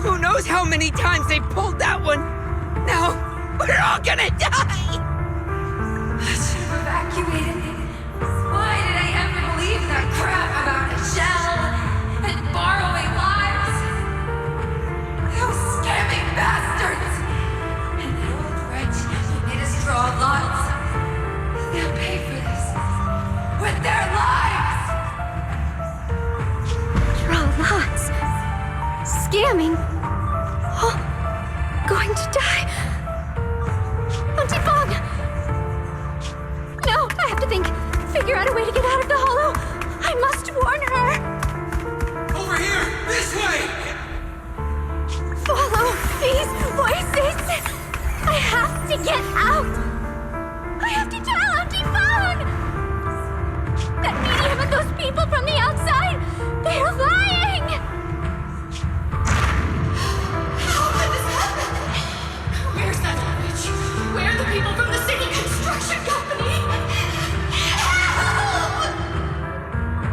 Who knows how many times they pulled that one? Now, we're all gonna die! I should have evacuated me. Why did I ever believe that crap about a shell and borrowing lives? Those scamming bastards! And that old wretch who made us draw lots. They'll pay for this with their lives! Draw lots. Scamming. Oh, going to die. Auntie Fong! No, I have to think. Figure out a way to get out of the hollow. I must warn her. Over here! This way! Follow these voices. I have to get out. I have to tell Auntie Fong. That medium and those people from the outside, they're lying. How could this happen? Where's that witch? Where are the people from the city construction company? Help!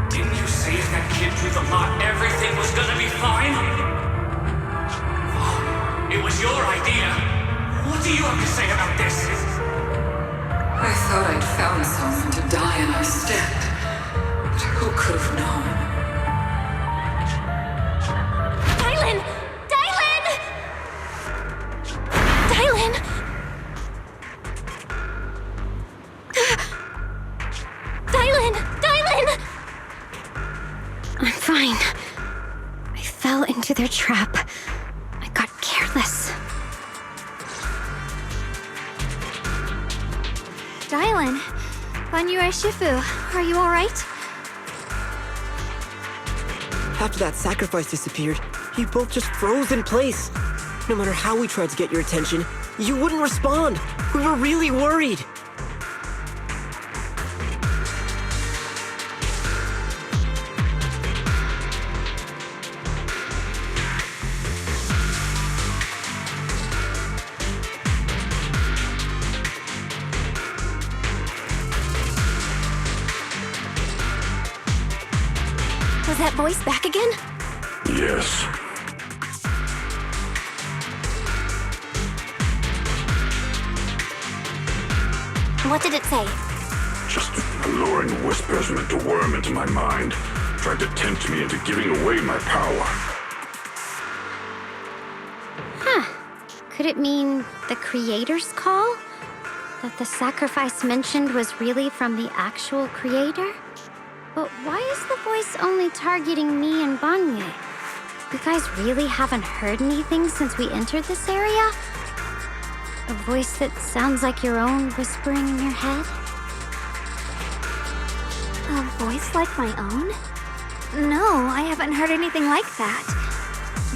Didn't you say if that kid drew the lot, everything was gonna be fine? Oh, it was your idea. What do you have to say about this? I thought I'd found someone to die in our stead. But who could have known? Dylan! Dylan! Dylan! Dylan! Dylan! I'm fine. I fell into their trap. I got careless. Dylan, Banyue Shifu, are you alright? After that sacrifice disappeared, you both just froze in place. No matter how we tried to get your attention, you wouldn't respond. We were really worried. Was that voice back again? Yes. What did it say? Just alluring whispers meant to worm into my mind, tried to tempt me into giving away my power. Huh. Could it mean the Creator's call? That the sacrifice mentioned was really from the actual Creator? But why is the voice only targeting me and Banye? You guys really haven't heard anything since we entered this area? A voice that sounds like your own whispering in your head? A voice like my own? No, I haven't heard anything like that.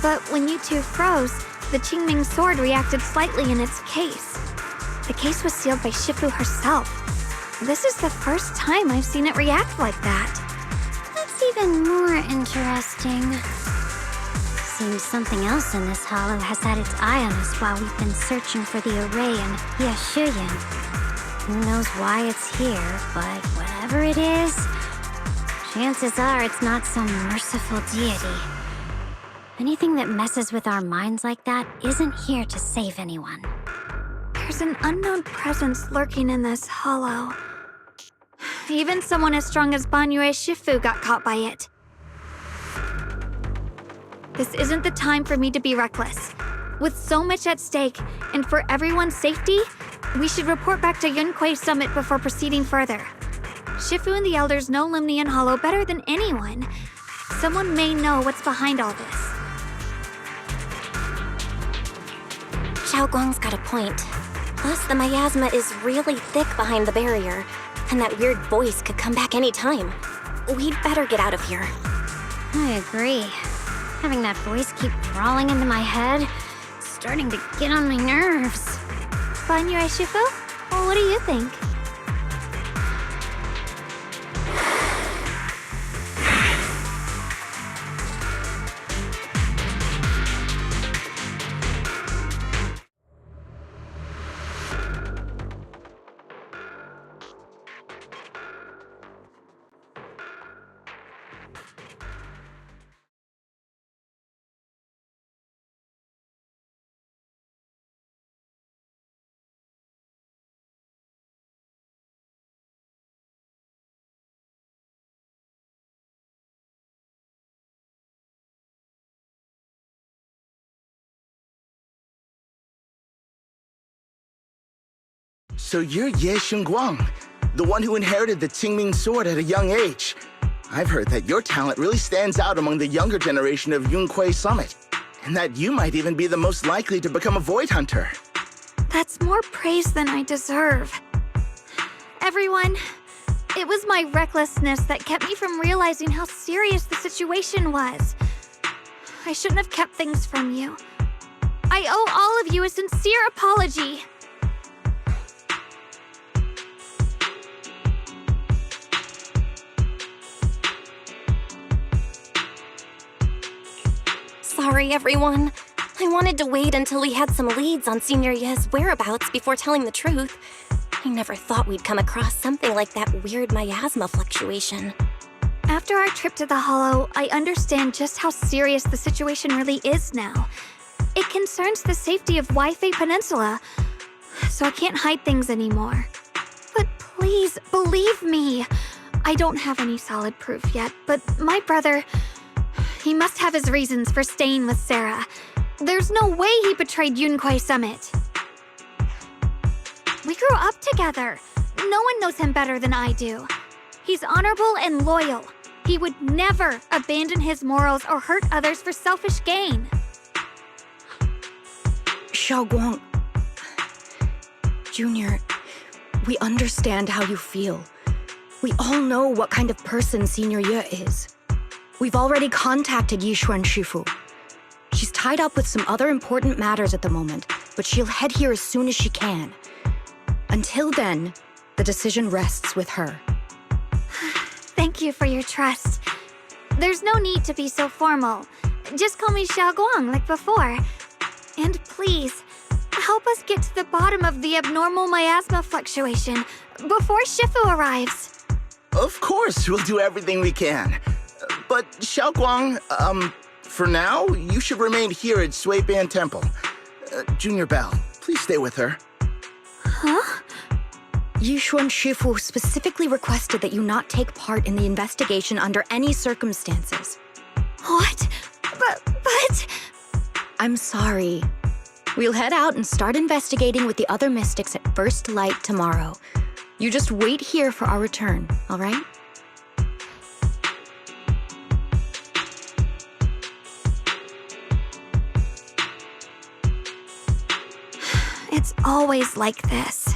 But when you two froze, the Qingming sword reacted slightly in its case. The case was sealed by Shifu herself. This is the first time I've seen it react like that. That's even more interesting. Seems something else in this hollow has had its eye on us while we've been searching for the array in Yashuyan. Who knows why it's here, but whatever it is, chances are it's not some merciful deity. Anything that messes with our minds like that isn't here to save anyone. There's an unknown presence lurking in this hollow. Even someone as strong as Banyue Shifu got caught by it. This isn't the time for me to be reckless. With so much at stake, and for everyone's safety, we should report back to Yunquei Summit before proceeding further. Shifu and the elders know Limnian Hollow better than anyone. Someone may know what's behind all this. Xiao Guang's got a point. Plus, the miasma is really thick behind the barrier, and that weird voice could come back any time. We'd better get out of here. I agree. Having that voice keep crawling into my head, it's starting to get on my nerves. Banyue Shifu? Well, what do you think? So you're Ye Xingguang, the one who inherited the Qingming sword at a young age. I've heard that your talent really stands out among the younger generation of Yunquei Summit, and that you might even be the most likely to become a Void Hunter. That's more praise than I deserve. Everyone, it was my recklessness that kept me from realizing how serious the situation was. I shouldn't have kept things from you. I owe all of you a sincere apology. Sorry, everyone. I wanted to wait until we had some leads on Senior Ye's whereabouts before telling the truth. I never thought we'd come across something like that weird miasma fluctuation. After our trip to the Hollow, I understand just how serious the situation really is now. It concerns the safety of Waifei Peninsula, so I can't hide things anymore. But please, believe me. I don't have any solid proof yet, but my brother... he must have his reasons for staying with Sarah. There's no way he betrayed Yunquei Summit. We grew up together. No one knows him better than I do. He's honorable and loyal. He would never abandon his morals or hurt others for selfish gain. Xiao Guang, Junior, we understand how you feel. We all know what kind of person Senior Ye is. We've already contacted Yishuan Shifu. She's tied up with some other important matters at the moment, but she'll head here as soon as she can. Until then, the decision rests with her. Thank you for your trust. There's no need to be so formal. Just call me Xiao Guang like before. And please, help us get to the bottom of the abnormal miasma fluctuation before Shifu arrives. Of course, we'll do everything we can. But Xiaoguang, for now, you should remain here at Sui Ban Temple. Junior Bell, please stay with her. Huh? Yishuan Shifu specifically requested that you not take part in the investigation under any circumstances. What? But... I'm sorry. We'll head out and start investigating with the other mystics at first light tomorrow. You just wait here for our return, all right? It's always like this.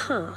Huh.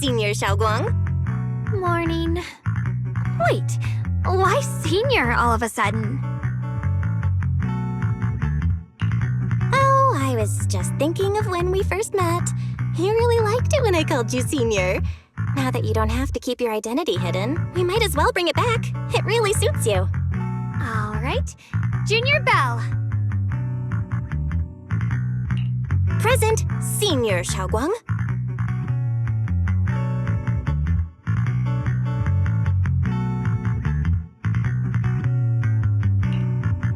Senior Xiaoguang. Morning. Wait, why Senior all of a sudden? Oh, I was just thinking of when we first met. You really liked it when I called you Senior. Now that you don't have to keep your identity hidden, we might as well bring it back. It really suits you. All right. Junior Bell. Present, Senior Xiaoguang.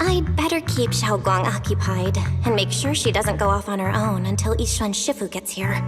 I'd better keep Xiaoguang occupied and make sure she doesn't go off on her own until Yishuan Shifu gets here.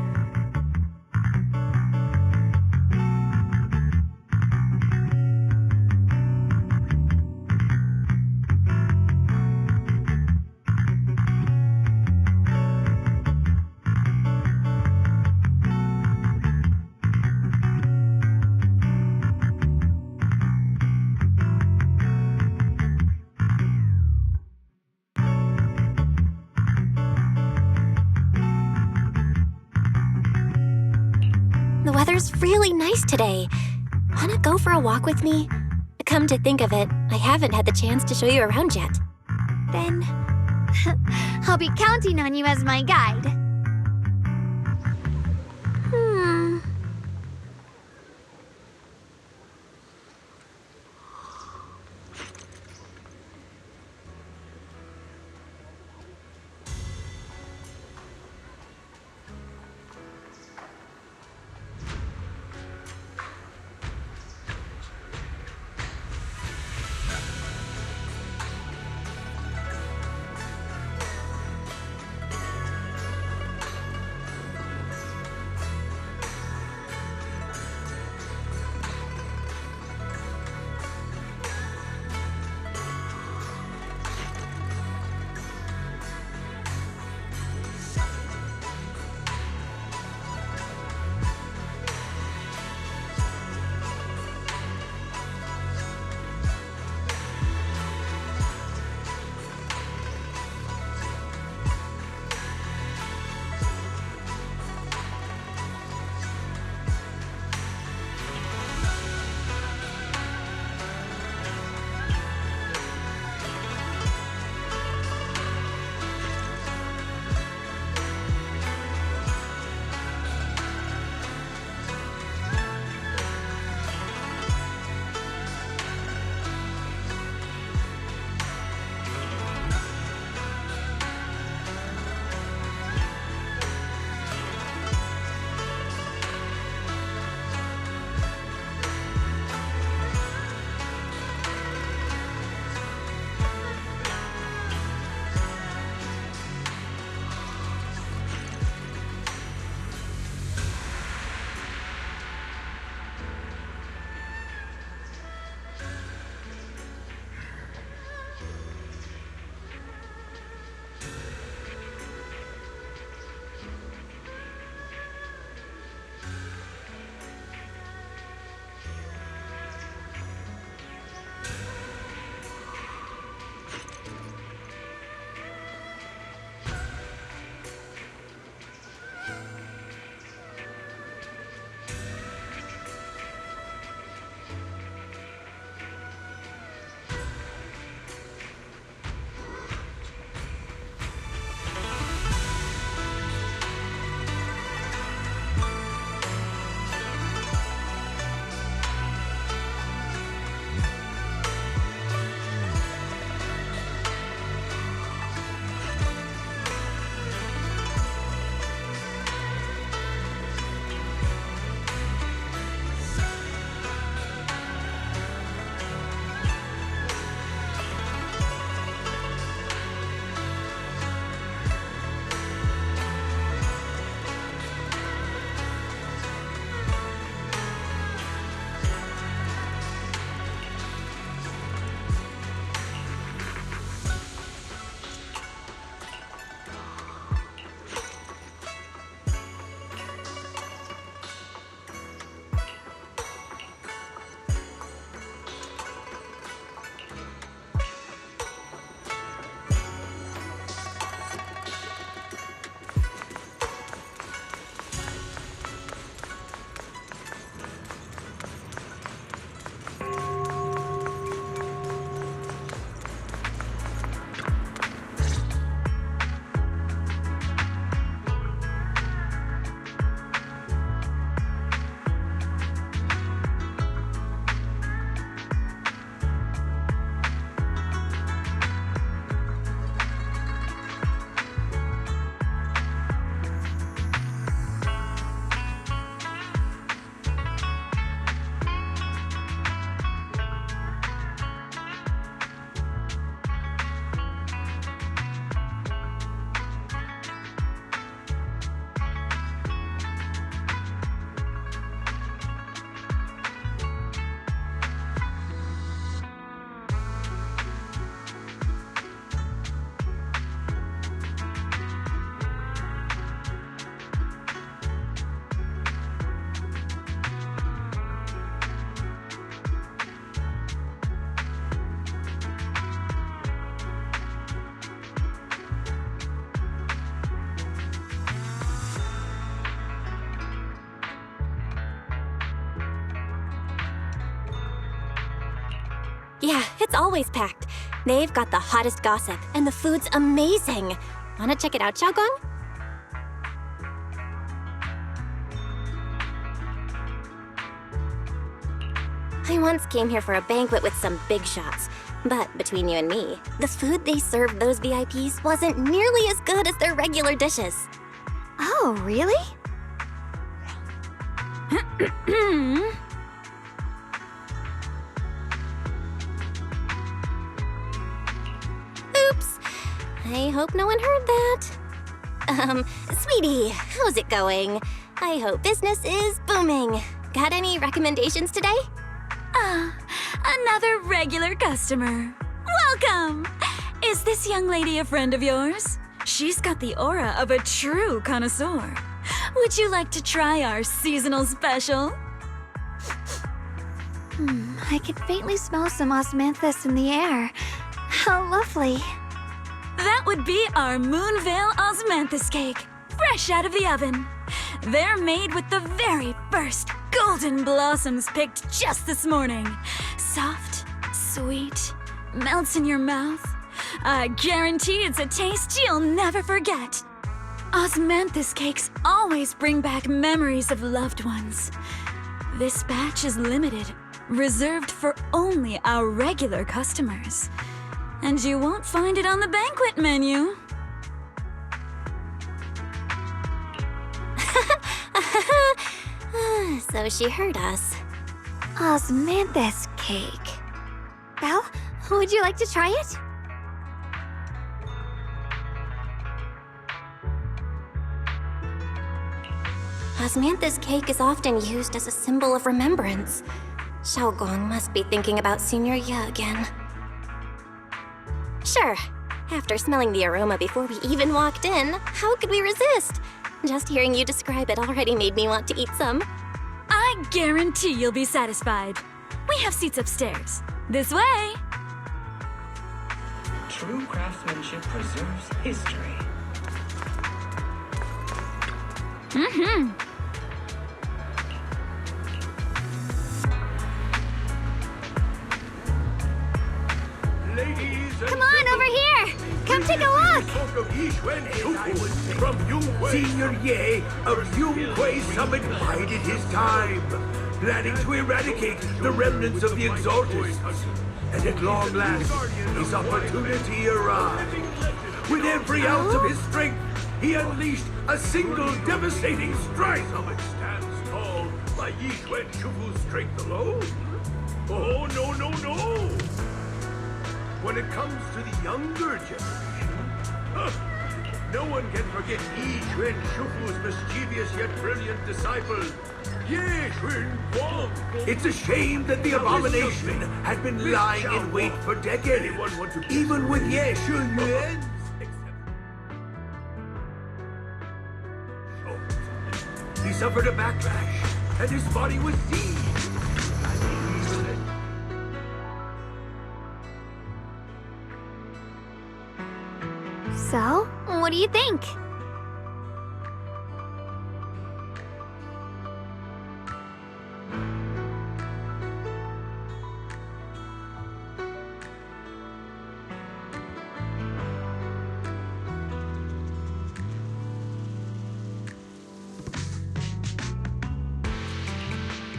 The weather's really nice today. Wanna go for a walk with me? Come to think of it, I haven't had the chance to show you around yet. Then I'll be counting on you as my guide. Yeah, it's always packed. They've got the hottest gossip, and the food's amazing. Wanna check it out, Xiaogong? I once came here for a banquet with some big shots. But between you and me, the food they served those VIPs wasn't nearly as good as their regular dishes. Oh, really? Oops. I hope no one heard that. Sweetie, how's it going? I hope business is booming. Got any recommendations today? Another regular customer. Welcome! Is this young lady a friend of yours? She's got the aura of a true connoisseur. Would you like to try our seasonal special? I could faintly smell some osmanthus in the air. How lovely. That would be our Moonvale Osmanthus cake, fresh out of the oven. They're made with the very first golden blossoms picked just this morning. Soft, sweet, melts in your mouth. I guarantee it's a taste you'll never forget. Osmanthus cakes always bring back memories of loved ones. This batch is limited, reserved for only our regular customers. And you won't find it on the banquet menu. So she heard us. Osmanthus cake. Belle, would you like to try it? Osmanthus cake is often used as a symbol of remembrance. Xiaogong must be thinking about Senior Ye again. Sure. After smelling the aroma before we even walked in, how could we resist? Just hearing you describe it already made me want to eat some. I guarantee you'll be satisfied. We have seats upstairs. This way! True craftsmanship preserves history. Come on, over here! Come take a look! From Senior Ye of Yunhui Summit bided his time, planning to eradicate the remnants of the Exaltists. And at long last, his opportunity arrived. With every ounce of his strength, he unleashed a single devastating strike. Summit stands tall by Yixuan Shufu's strength alone. Oh, no, no, no! When it comes to the younger generation, no one can forget Yi Xuan Shufu's mischievous yet brilliant disciple, Ye Xun Guang. It's a shame that the abomination had been lying in wait for decades, even with Ye Xun. He suffered a backlash, and his body was seized. So, what do you think?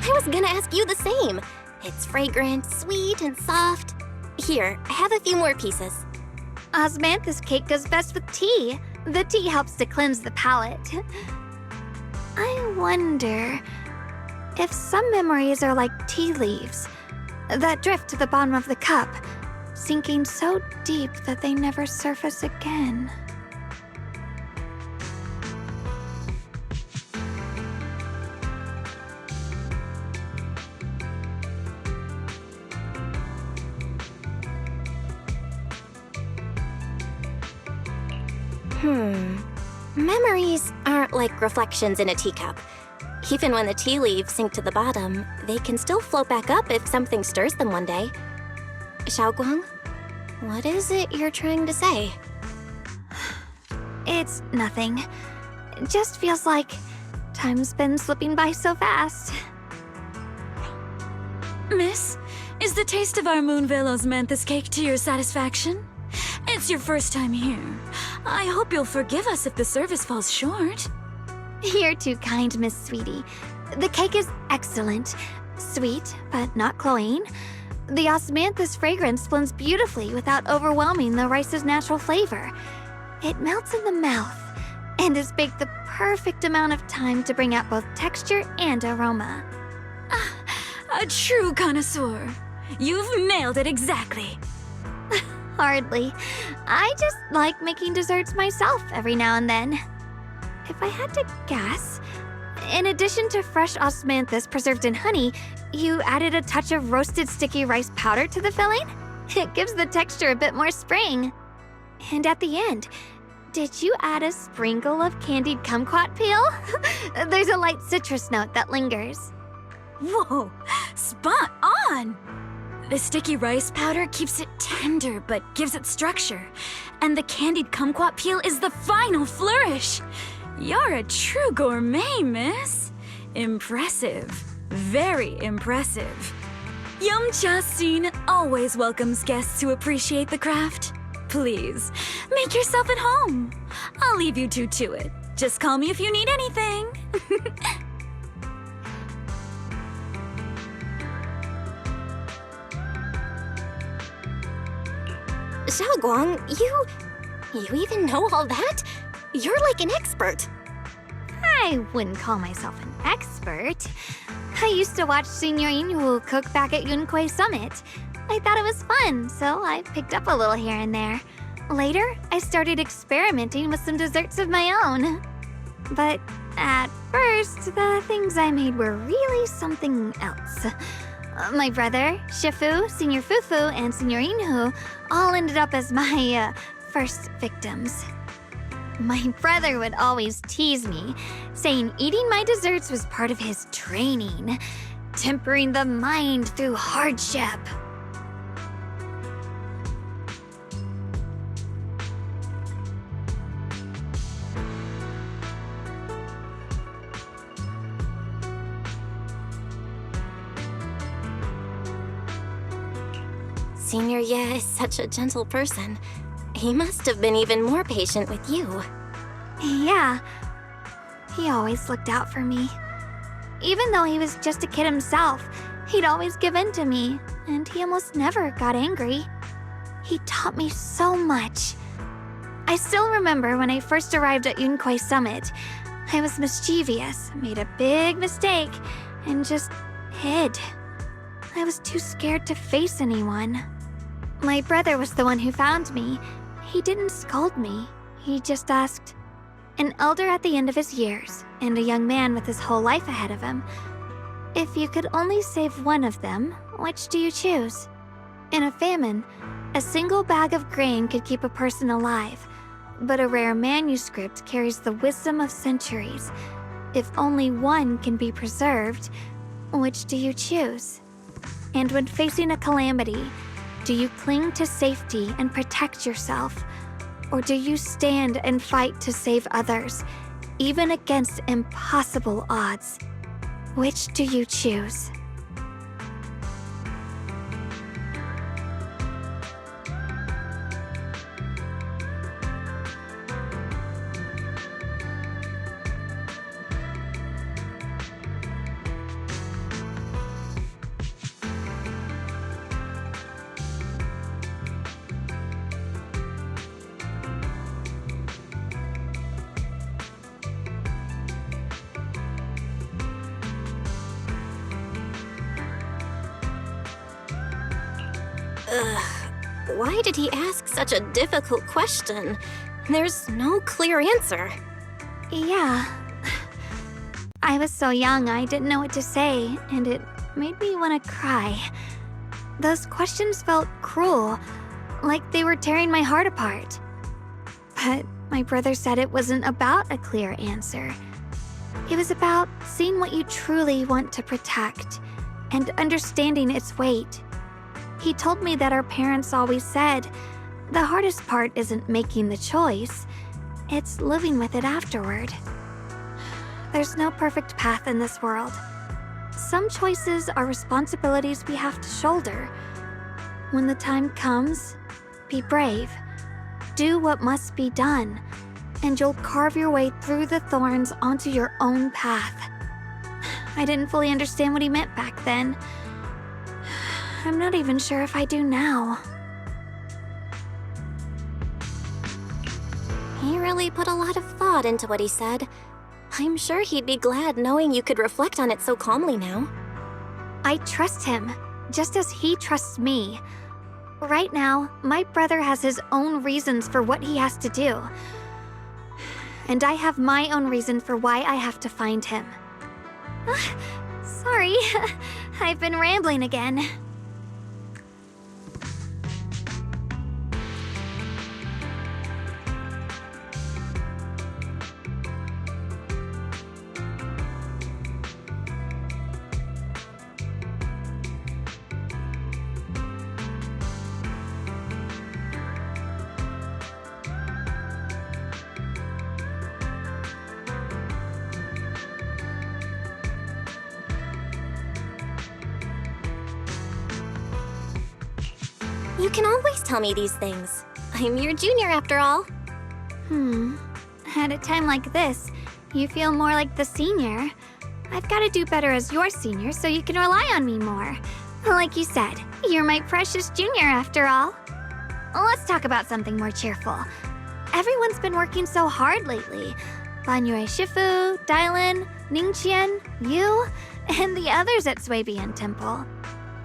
I was gonna ask you the same. It's fragrant, sweet, and soft. Here, I have a few more pieces. Osmanthus cake goes best with tea. The tea helps to cleanse the palate. I wonder if some memories are like tea leaves that drift to the bottom of the cup, sinking so deep that they never surface again. Memories aren't like reflections in a teacup. Even when the tea leaves sink to the bottom, they can still float back up if something stirs them one day. Xiaoguang, what is it you're trying to say? It's nothing. It just feels like time's been slipping by so fast. Miss, Is the taste of our Moonvale Osmanthus cake to your satisfaction? It's your first time here. I hope you'll forgive us if the service falls short. You're too kind, Miss Sweetie. The cake is excellent. Sweet, but not cloying. The osmanthus fragrance blends beautifully without overwhelming the rice's natural flavor. It melts in the mouth and is baked the perfect amount of time to bring out both texture and aroma. A true connoisseur. You've nailed it exactly. Hardly. I just like making desserts myself every now and then. If I had to guess, in addition to fresh osmanthus preserved in honey, you added a touch of roasted sticky rice powder to the filling? It gives the texture a bit more spring. And at the end, did you add a sprinkle of candied kumquat peel? There's a light citrus note that lingers. Whoa, spot on! The sticky rice powder keeps it tender but gives it structure. And the candied kumquat peel is the final flourish. You're a true gourmet, miss. Impressive. Very impressive. Yum Cha Scene always welcomes guests who appreciate the craft. Please, make yourself at home. I'll leave you two to it. Just call me if you need anything. Xiaoguang, you even know all that? You're like an expert. I wouldn't call myself an expert. I used to watch Senior Yinhu cook back at Yunquei Summit. I thought it was fun, so I picked up a little here and there. Later, I started experimenting with some desserts of my own. But at first, the things I made were really something else. My brother, Shifu, Senior Fufu, and Senior Yinhu all ended up as my first victims. My brother would always tease me, saying eating my desserts was part of his training, tempering the mind through hardship. Senior Ye is such a gentle person. He must have been even more patient with you. Yeah, he always looked out for me. Even though he was just a kid himself, he'd always give in to me, and he almost never got angry. He taught me so much. I still remember when I first arrived at Yunquei Summit. I was mischievous, made a big mistake, and just hid. I was too scared to face anyone. My brother was the one who found me. He didn't scold me. He just asked, an elder at the end of his years, and a young man with his whole life ahead of him, if you could only save one of them, which do you choose? In a famine, a single bag of grain could keep a person alive, but a rare manuscript carries the wisdom of centuries. If only one can be preserved, which do you choose? And when facing a calamity, do you cling to safety and protect yourself? Or do you stand and fight to save others, even against impossible odds? Which do you choose? Why did he ask such a difficult question? There's no clear answer. Yeah. I was so young I didn't know what to say, and it made me want to cry. Those questions felt cruel, like they were tearing my heart apart. But my brother said it wasn't about a clear answer. It was about seeing what you truly want to protect and understanding its weight. He told me that our parents always said, the hardest part isn't making the choice, it's living with it afterward. There's no perfect path in this world. some choices are responsibilities we have to shoulder. When the time comes, be brave. Do what must be done, and you'll carve your way through the thorns onto your own path. I didn't fully understand what he meant back then. I'm not even sure if I do now. He really put a lot of thought into what he said. I'm sure he'd be glad knowing you could reflect on it so calmly now. I trust him, just as he trusts me. Right now, my brother has his own reasons for what he has to do. And I have my own reason for why I have to find him. Sorry, I've been rambling again. You can always tell me these things. I'm your junior after all. At a time like this, you feel more like the senior. I've got to do better as your senior so you can rely on me more. Like you said, you're my precious junior after all. Let's talk about something more cheerful. Everyone's been working so hard lately. Banyue Shifu, Dylan, Ningqian, you, and the others at Swabian Temple.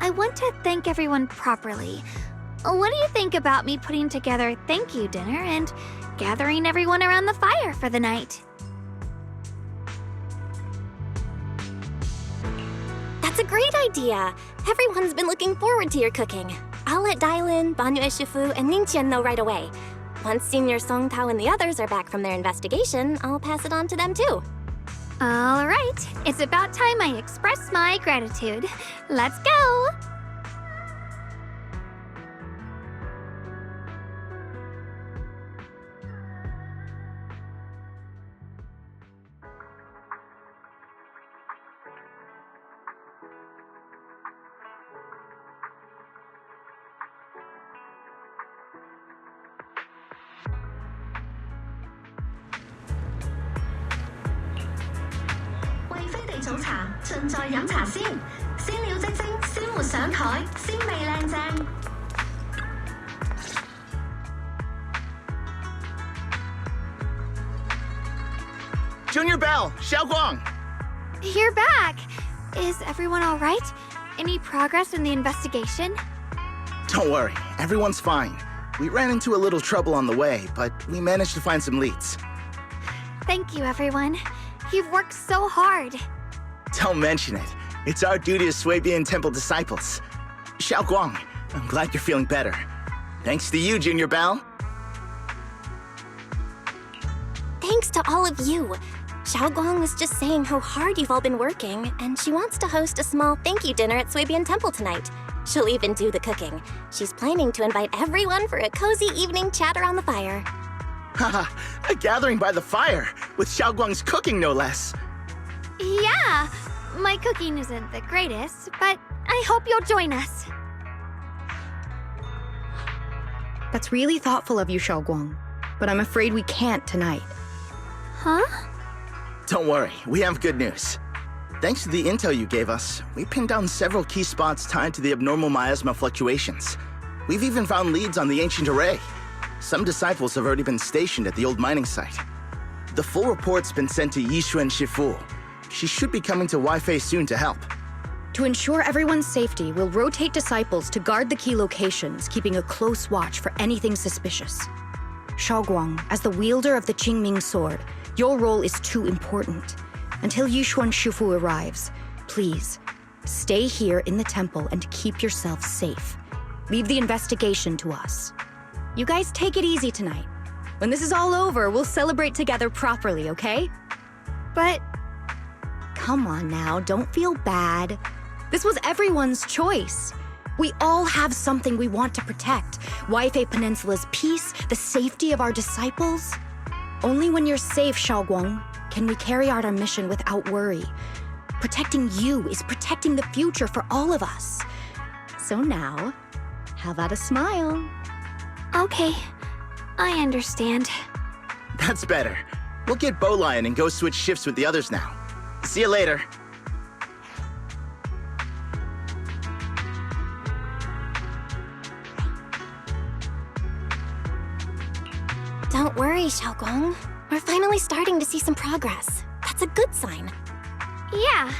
I want to thank everyone properly. What do you think about me putting together a thank you dinner and gathering everyone around the fire for the night? That's a great idea. Everyone's been looking forward to your cooking. I'll let Dylan, Banyue Shifu, and Ningqian know right away. Once Senior Song Tao and the others are back from their investigation, I'll pass it on to them too. All right, it's about time I express my gratitude. Let's go! Junior Bell, Xiaoguang! You're back! Is everyone all right? Any progress in the investigation? Don't worry, everyone's fine. We ran into a little trouble on the way, but we managed to find some leads. Thank you, everyone. You've worked so hard. Don't mention it. It's our duty as Swabian Temple disciples. Xiaoguang, I'm glad you're feeling better. Thanks to you, Junior Bell. Thanks to all of you. Xiaoguang was just saying how hard you've all been working, and she wants to host a small thank you dinner at Swabian Temple tonight. She'll even do the cooking. She's planning to invite everyone for a cozy evening chat around the fire. Haha, a gathering by the fire, with Xiaoguang's cooking no less. Yeah, my cooking isn't the greatest, but I hope you'll join us. That's really thoughtful of you, Xiaoguang, but I'm afraid we can't tonight. Huh? Don't worry, we have good news. Thanks to the intel you gave us, we pinned down several key spots tied to the abnormal miasma fluctuations. We've even found leads on the ancient array. Some disciples have already been stationed at the old mining site. The full report's been sent to Yishuan Shifu. She should be coming to Waifei soon to help. To ensure everyone's safety, we'll rotate disciples to guard the key locations, keeping a close watch for anything suspicious. Xiaoguang, as the wielder of the Qingming sword, your role is too important. Until Yishuan Shifu arrives, please, stay here in the temple and keep yourself safe. Leave the investigation to us. You guys take it easy tonight. When this is all over, we'll celebrate together properly, okay? But... Come on now, don't feel bad. This was everyone's choice. We all have something we want to protect. Waifei Peninsula's peace, the safety of our disciples. Only when you're safe, Xiaoguang, can we carry out our mission without worry. Protecting you is protecting protecting the future for all of us. So now, how about a smile? Okay, I understand. That's better. We'll get Bowlion and go switch shifts with the others now. See you later. Don't worry, Xiaogong. We're finally starting to see some progress. That's a good sign. Yeah,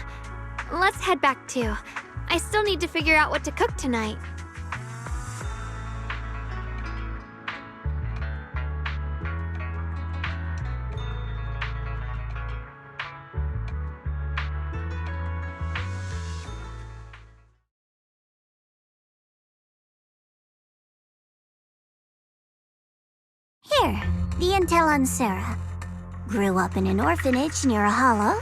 let's head back too. I still need to figure out what to cook tonight. Here, the intel on Sarah. Grew up in an orphanage near a hollow.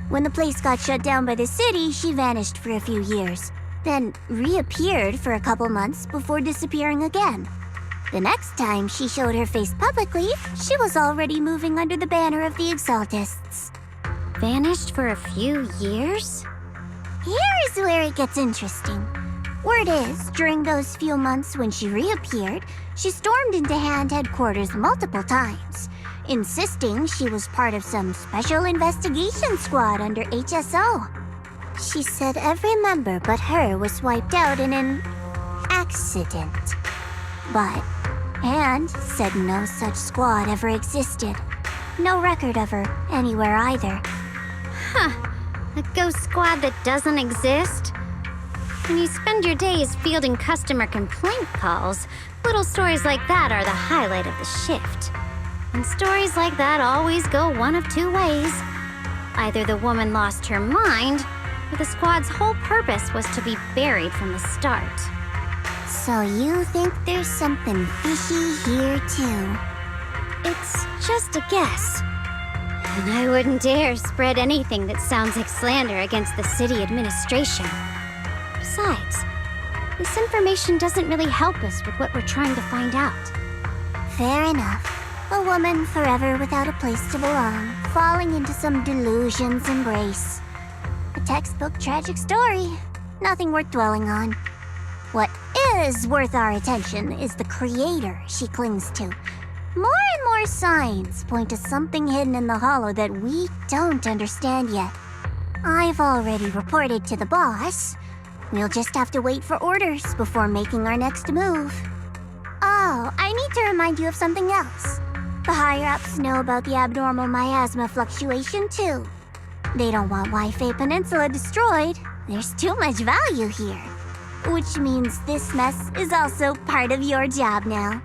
When the place got shut down by the city, she vanished for a few years, then reappeared for a couple months before disappearing again. The next time she showed her face publicly, she was already moving under the banner of the Exaltists. Vanished for a few years? Here's where it gets interesting. Word is, during those few months when she reappeared, she stormed into Hand headquarters multiple times, insisting she was part of some special investigation squad under HSO. She said every member but her was wiped out in an accident. But Hand said no such squad ever existed. No record of her anywhere either. Huh. A ghost squad that doesn't exist? When you spend your days fielding customer complaint calls, little stories like that are the highlight of the shift. And stories like that always go one of two ways. Either the woman lost her mind, or the squad's whole purpose was to be buried from the start. So you think there's something fishy here too? It's just a guess. And I wouldn't dare spread anything that sounds like slander against the city administration. Besides, this information doesn't really help us with what we're trying to find out. Fair enough. A woman forever without a place to belong, falling into some delusion's embrace. A textbook tragic story. Nothing worth dwelling on. What is worth our attention is the creator she clings to. More and more signs point to something hidden in the hollow that we don't understand yet. I've already reported to the boss. We'll just have to wait for orders before making our next move. Oh, I need to remind you of something else. The higher-ups know about the abnormal miasma fluctuation, too. They don't want Waifei Peninsula destroyed. There's too much value here. Which means this mess is also part of your job now.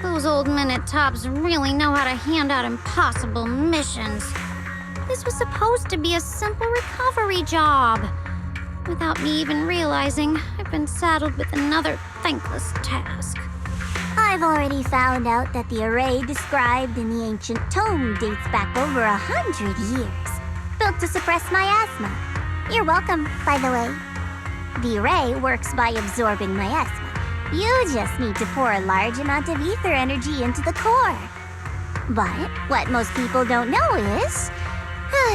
Those old men at Tops really know how to hand out impossible missions. This was supposed to be a simple recovery job. Without me even realizing, I've been saddled with another thankless task. I've already found out that the array described in the ancient tome dates back over 100 years, built to suppress miasma. You're welcome, by the way. The array works by absorbing miasma. You just need to pour a large amount of ether energy into the core. But what most people don't know is,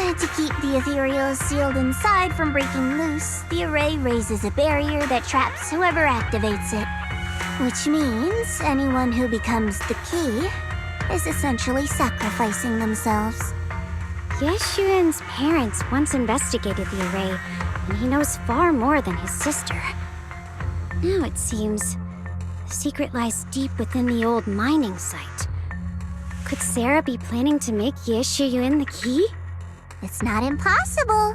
to keep the ethereals sealed inside from breaking loose, the array raises a barrier that traps whoever activates it. Which means anyone who becomes the key is essentially sacrificing themselves. Yeshuan's parents once investigated the array, and he knows far more than his sister. Now it seems the secret lies deep within the old mining site. Could Sarah be planning to make Yeshuyun the key? It's not impossible.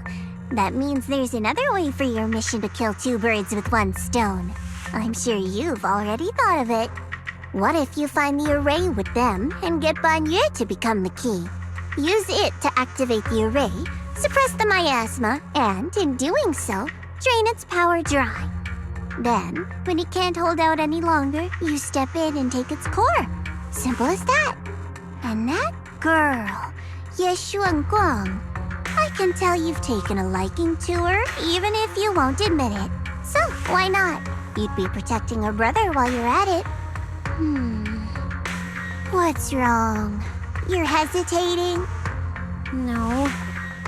That means there's another way for your mission to kill two birds with one stone. I'm sure you've already thought of it. What if you find the array with them and get Banye to become the key? Use it to activate the array, suppress the miasma, and in doing so, drain its power dry. Then, when it can't hold out any longer, you step in and take its core. Simple as that. And that girl, Yeshuan Guang, I can tell you've taken a liking to her, even if you won't admit it. So, why not? You'd be protecting her brother while you're at it. What's wrong? You're hesitating? No,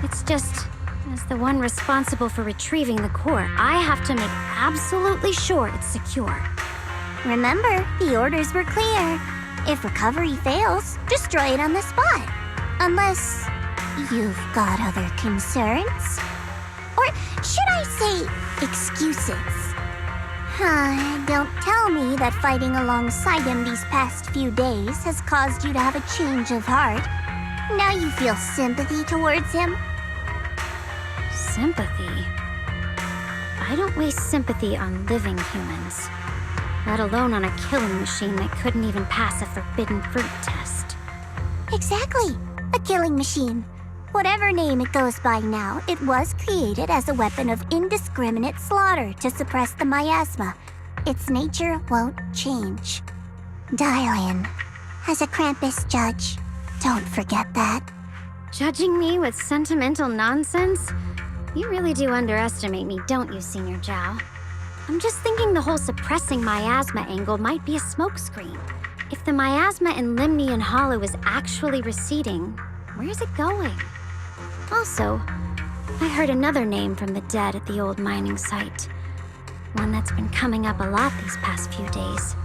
it's just As the one responsible for retrieving the core, I have to make absolutely sure it's secure. Remember, the orders were clear. If recovery fails, destroy it on the spot. Unless you've got other concerns. Or should I say, excuses? Don't tell me that fighting alongside him these past few days has caused you to have a change of heart. Now you feel sympathy towards him? Sympathy? I don't waste sympathy on living humans, let alone on a killing machine that couldn't even pass a forbidden fruit test. Exactly, a killing machine. Whatever name it goes by now, it was created as a weapon of indiscriminate slaughter to suppress the miasma. Its nature won't change. Dial in. As a Krampus judge, don't forget that. Judging me with sentimental nonsense? You really do underestimate me, don't you, Senior Zhao? I'm just thinking the whole suppressing miasma angle might be a smokescreen. If the miasma in Limnian Hollow is actually receding, where's it going? Also, I heard another name from the dead at the old mining site. One that's been coming up a lot these past few days.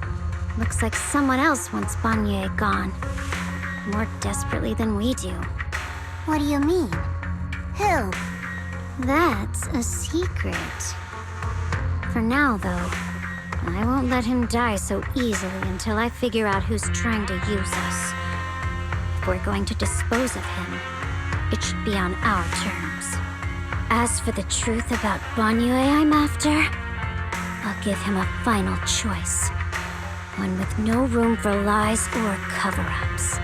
Looks like someone else wants Banye gone. More desperately than we do. What do you mean? Who? That's a secret. For now, though, I won't let him die so easily until I figure out who's trying to use us. If we're going to dispose of him, it should be on our terms. As for the truth about Banyue I'm after, I'll give him a final choice. One with no room for lies or cover-ups.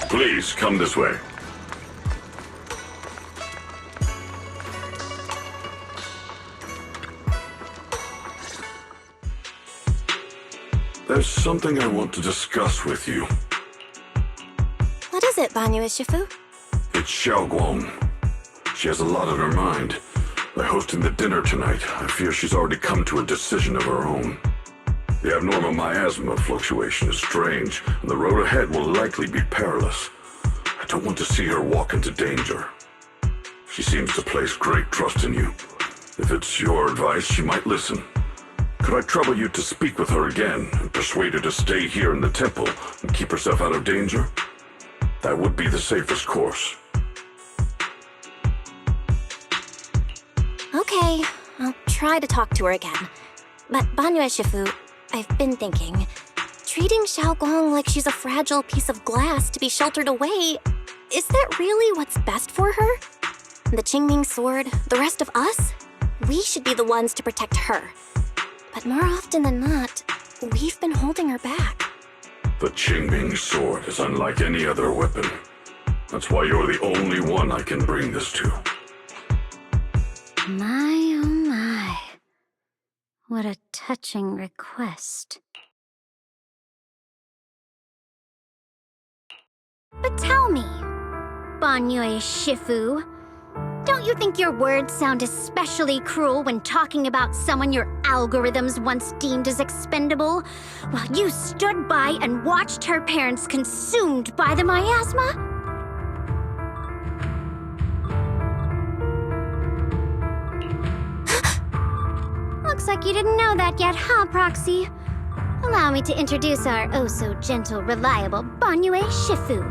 Please, come this way. There's something I want to discuss with you. What is it, Banyue Shifu? It's Xiaoguang. She has a lot on her mind. By hosting the dinner tonight, I fear she's already come to a decision of her own. The abnormal miasma fluctuation is strange, and the road ahead will likely be perilous. I don't want to see her walk into danger. She seems to place great trust in you. If it's your advice, she might listen. Could I trouble you to speak with her again and persuade her to stay here in the temple and keep herself out of danger? That would be the safest course. Okay, I'll try to talk to her again. But Banyue Shifu, I've been thinking, treating Xiaoguang like she's a fragile piece of glass to be sheltered away, is that really what's best for her? The Qingming sword, the rest of us? We should be the ones to protect her. But more often than not, we've been holding her back. The Qingming sword is unlike any other weapon. That's why you're the only one I can bring this to. My, oh my. What a touching request. But tell me, Banyue Shifu, Don't you think your words sound especially cruel when talking about someone your algorithms once deemed as expendable, while you stood by and watched her parents consumed by the miasma? Looks like you didn't know that yet, huh, Proxy? Allow me to introduce our oh-so-gentle, reliable Banyue Shifu.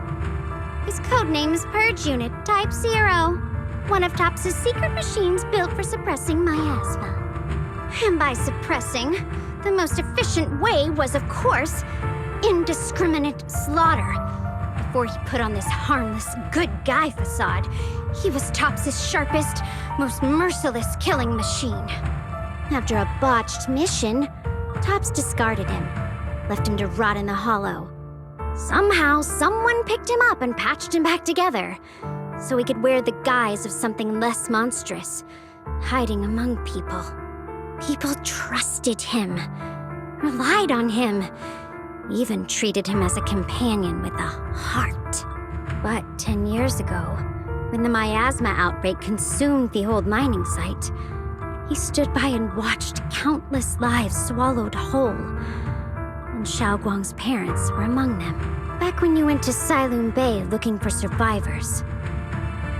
His codename is Purge Unit Type 0, one of Tops's secret machines built for suppressing miasma. And by suppressing, the most efficient way was, of course, indiscriminate slaughter. Before he put on this harmless, good guy facade, he was Tops's sharpest, most merciless killing machine. After a botched mission, Tops discarded him, left him to rot in the hollow. Somehow, someone picked him up and patched him back together, so he could wear the guise of something less monstrous, hiding among people. People trusted him, relied on him, even treated him as a companion with a heart. But 10 years ago, when the miasma outbreak consumed the old mining site, he stood by and watched countless lives swallowed whole. And Xiaoguang's parents were among them. Back when you went to Silum Bay looking for survivors.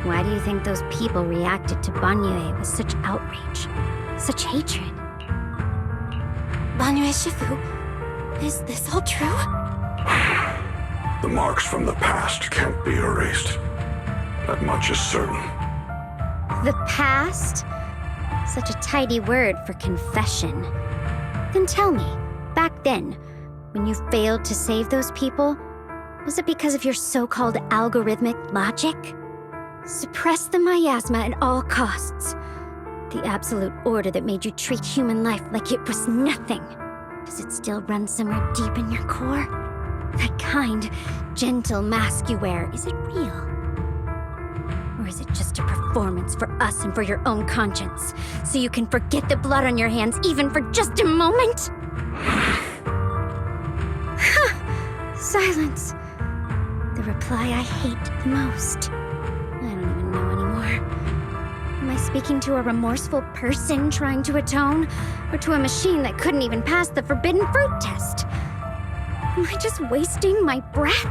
Why do you think those people reacted to Banyue with such outrage, such hatred? Banyue Shifu, is this all true? The marks from the past can't be erased. That much is certain. The past? Such a tidy word for confession. Then tell me, back then, when you failed to save those people, was it because of your so-called algorithmic logic? Suppress the miasma at all costs. The absolute order that made you treat human life like it was nothing. Does it still run somewhere deep in your core? That kind, gentle mask you wear, is it real? Or is it just a performance for us and for your own conscience, so you can forget the blood on your hands even for just a moment? Silence. The reply I hate the most. I don't even know anymore. Am I speaking to a remorseful person trying to atone, or to a machine that couldn't even pass the forbidden fruit test? Am I just wasting my breath?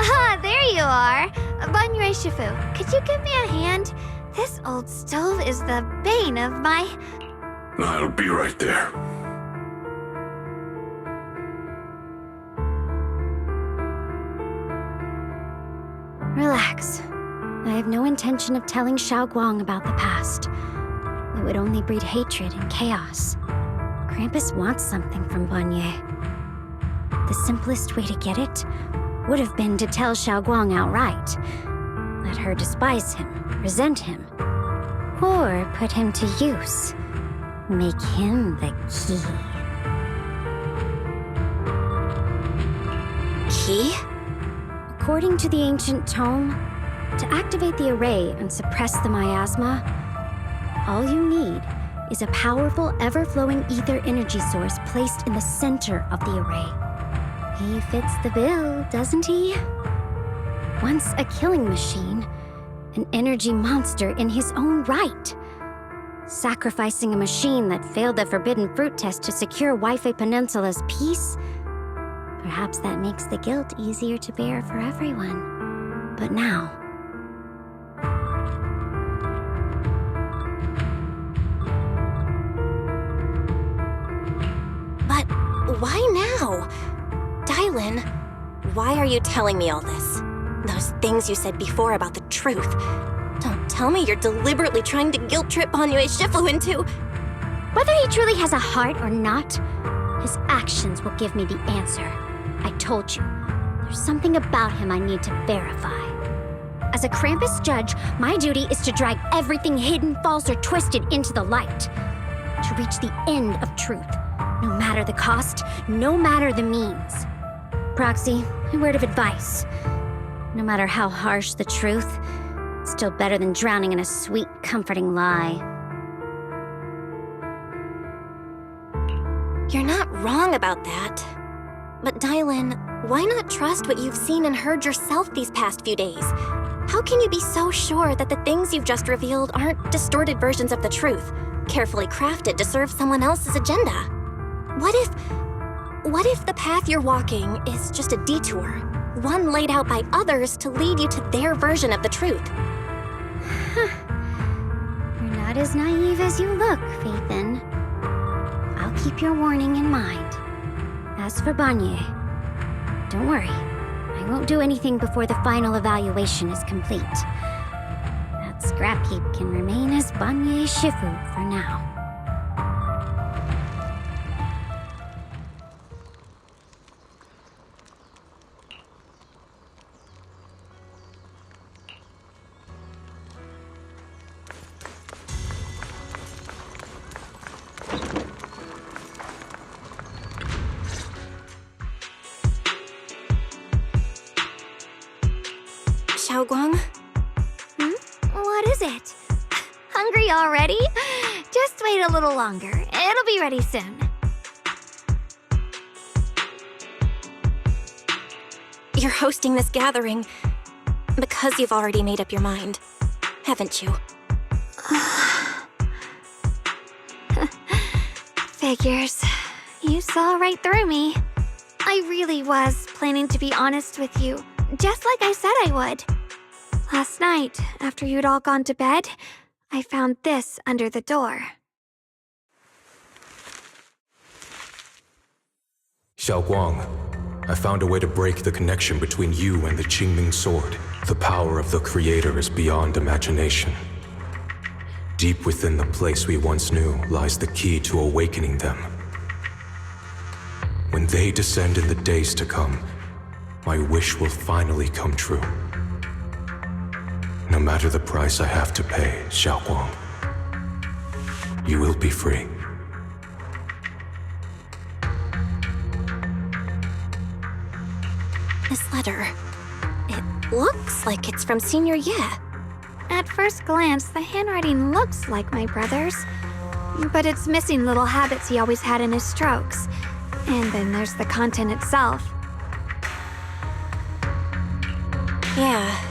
Ah, there you are! Banyue Shifu, could you give me a hand? This old stove is the bane of my... I'll be right there. Relax. I have no intention of telling Xiaoguang about the past. It would only breed hatred and chaos. Krampus wants something from Banyue. The simplest way to get it would have been to tell Xiaoguang outright. Let her despise him, resent him, or put him to use. Make him the key. Key? According to the ancient tome, to activate the array and suppress the miasma, all you need is a powerful, ever-flowing ether energy source placed in the center of the array. He fits the bill, doesn't he? Once a killing machine, an energy monster in his own right. Sacrificing a machine that failed the forbidden fruit test to secure Wi-Fi Peninsula's peace? Perhaps that makes the guilt easier to bear for everyone. But now... But why now? Dylan, why are you telling me all this? Those things you said before about the truth. Don't tell me you're deliberately trying to guilt-trip Banyue Shifu into... Whether he truly has a heart or not, his actions will give me the answer. I told you, there's something about him I need to verify. As a Krampus judge, my duty is to drag everything hidden, false, or twisted into the light. To reach the end of truth, no matter the cost, no matter the means. Proxy, a word of advice. No matter how harsh the truth, it's still better than drowning in a sweet, comforting lie. You're not wrong about that. But Dylan, Why not trust what you've seen and heard yourself these past few days? How can you be so sure that the things you've just revealed aren't distorted versions of the truth, carefully crafted to serve someone else's agenda? What if the path you're walking is just a detour, one laid out by others to lead you to their version of the truth? You're not as naive as you look, Faithin. I'll keep your warning in mind. As for Banye, don't worry. I won't do anything before the final evaluation is complete. That scrap heap can remain as Banye Shifu for now. Xiaoguang? What is it? Hungry already? Just wait a little longer. It'll be ready soon. You're hosting this gathering because you've already made up your mind, haven't you? Figures. You saw right through me. I really was planning to be honest with you, just like I said I would. Last night, after you'd all gone to bed, I found this under the door. Xiaoguang, I found a way to break the connection between you and the Qingming sword. The power of the Creator is beyond imagination. Deep within the place we once knew lies the key to awakening them. When they descend in the days to come, my wish will finally come true. No matter the price I have to pay, Xiaoguang, you will be free. This letter, it looks like it's from Senior Ye. At first glance, the handwriting looks like my brother's, but it's missing little habits he always had in his strokes. And then there's the content itself. Yeah,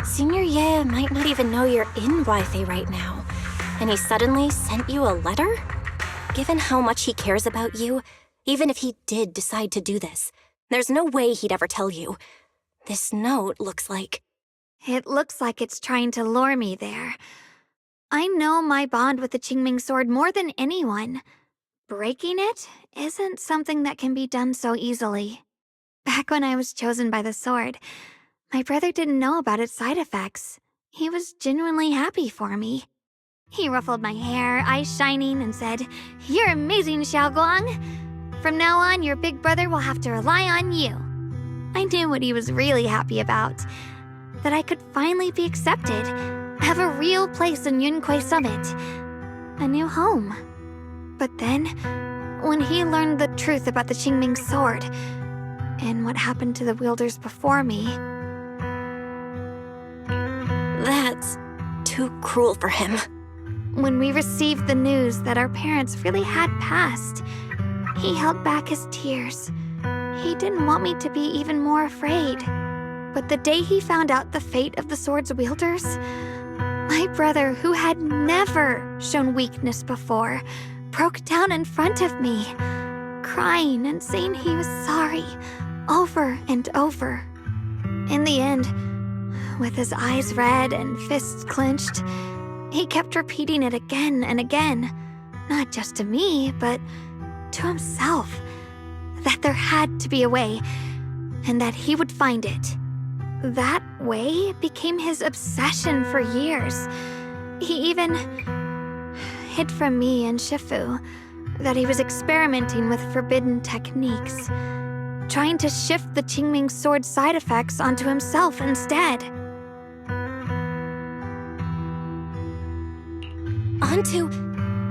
Senior Ye might not even know you're in Wi-Fi right now, and he suddenly sent you a letter? Given how much he cares about you, even if he did decide to do this, there's no way he'd ever tell you. This note looks like... It looks like it's trying to lure me there. I know my bond with the Qingming sword more than anyone. Breaking it isn't something that can be done so easily. Back when I was chosen by the sword, my brother didn't know about its side effects. He was genuinely happy for me. He ruffled my hair, eyes shining, and said, "You're amazing, Xiaoguang. From now on, your big brother will have to rely on you." I knew what he was really happy about. That I could finally be accepted, have a real place in Yunquay Summit, a new home. But then, when he learned the truth about the Qingming sword, and what happened to the wielders before me... That's too cruel for him. When we received the news that our parents really had passed, he held back his tears. He didn't want me to be even more afraid. But the day he found out the fate of the sword's wielders, my brother, who had never shown weakness before, broke down in front of me, crying and saying he was sorry, over and over. In the end, with his eyes red and fists clenched, he kept repeating it again and again, not just to me, but to himself, that there had to be a way, and that he would find it. That way became his obsession for years. He even hid from me and Shifu that he was experimenting with forbidden techniques, trying to shift the Qingming sword's side effects onto himself instead. Onto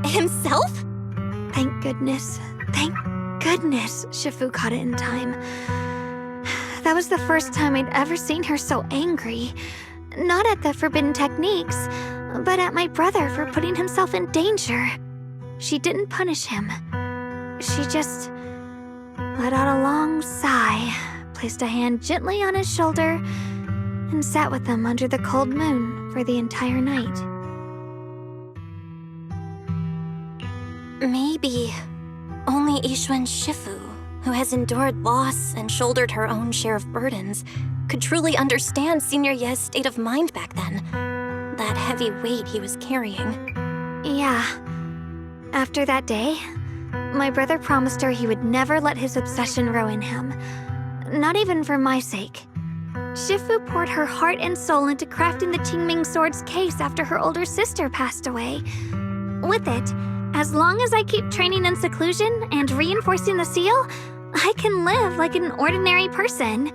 himself? Thank goodness Shifu caught it in time. That was the first time I'd ever seen her so angry. Not at the forbidden techniques, but at my brother for putting himself in danger. She didn't punish him. She just let out a long sigh, placed a hand gently on his shoulder and sat with him under the cold moon for the entire night. Maybe only Yixuan Shifu, who has endured loss and shouldered her own share of burdens, could truly understand Senior Ye's state of mind back then. That heavy weight he was carrying. Yeah. After that day, my brother promised her he would never let his obsession ruin him. Not even for my sake. Shifu poured her heart and soul into crafting the Qingming Sword's case after her older sister passed away. With it, as long as I keep training in seclusion and reinforcing the seal, I can live like an ordinary person.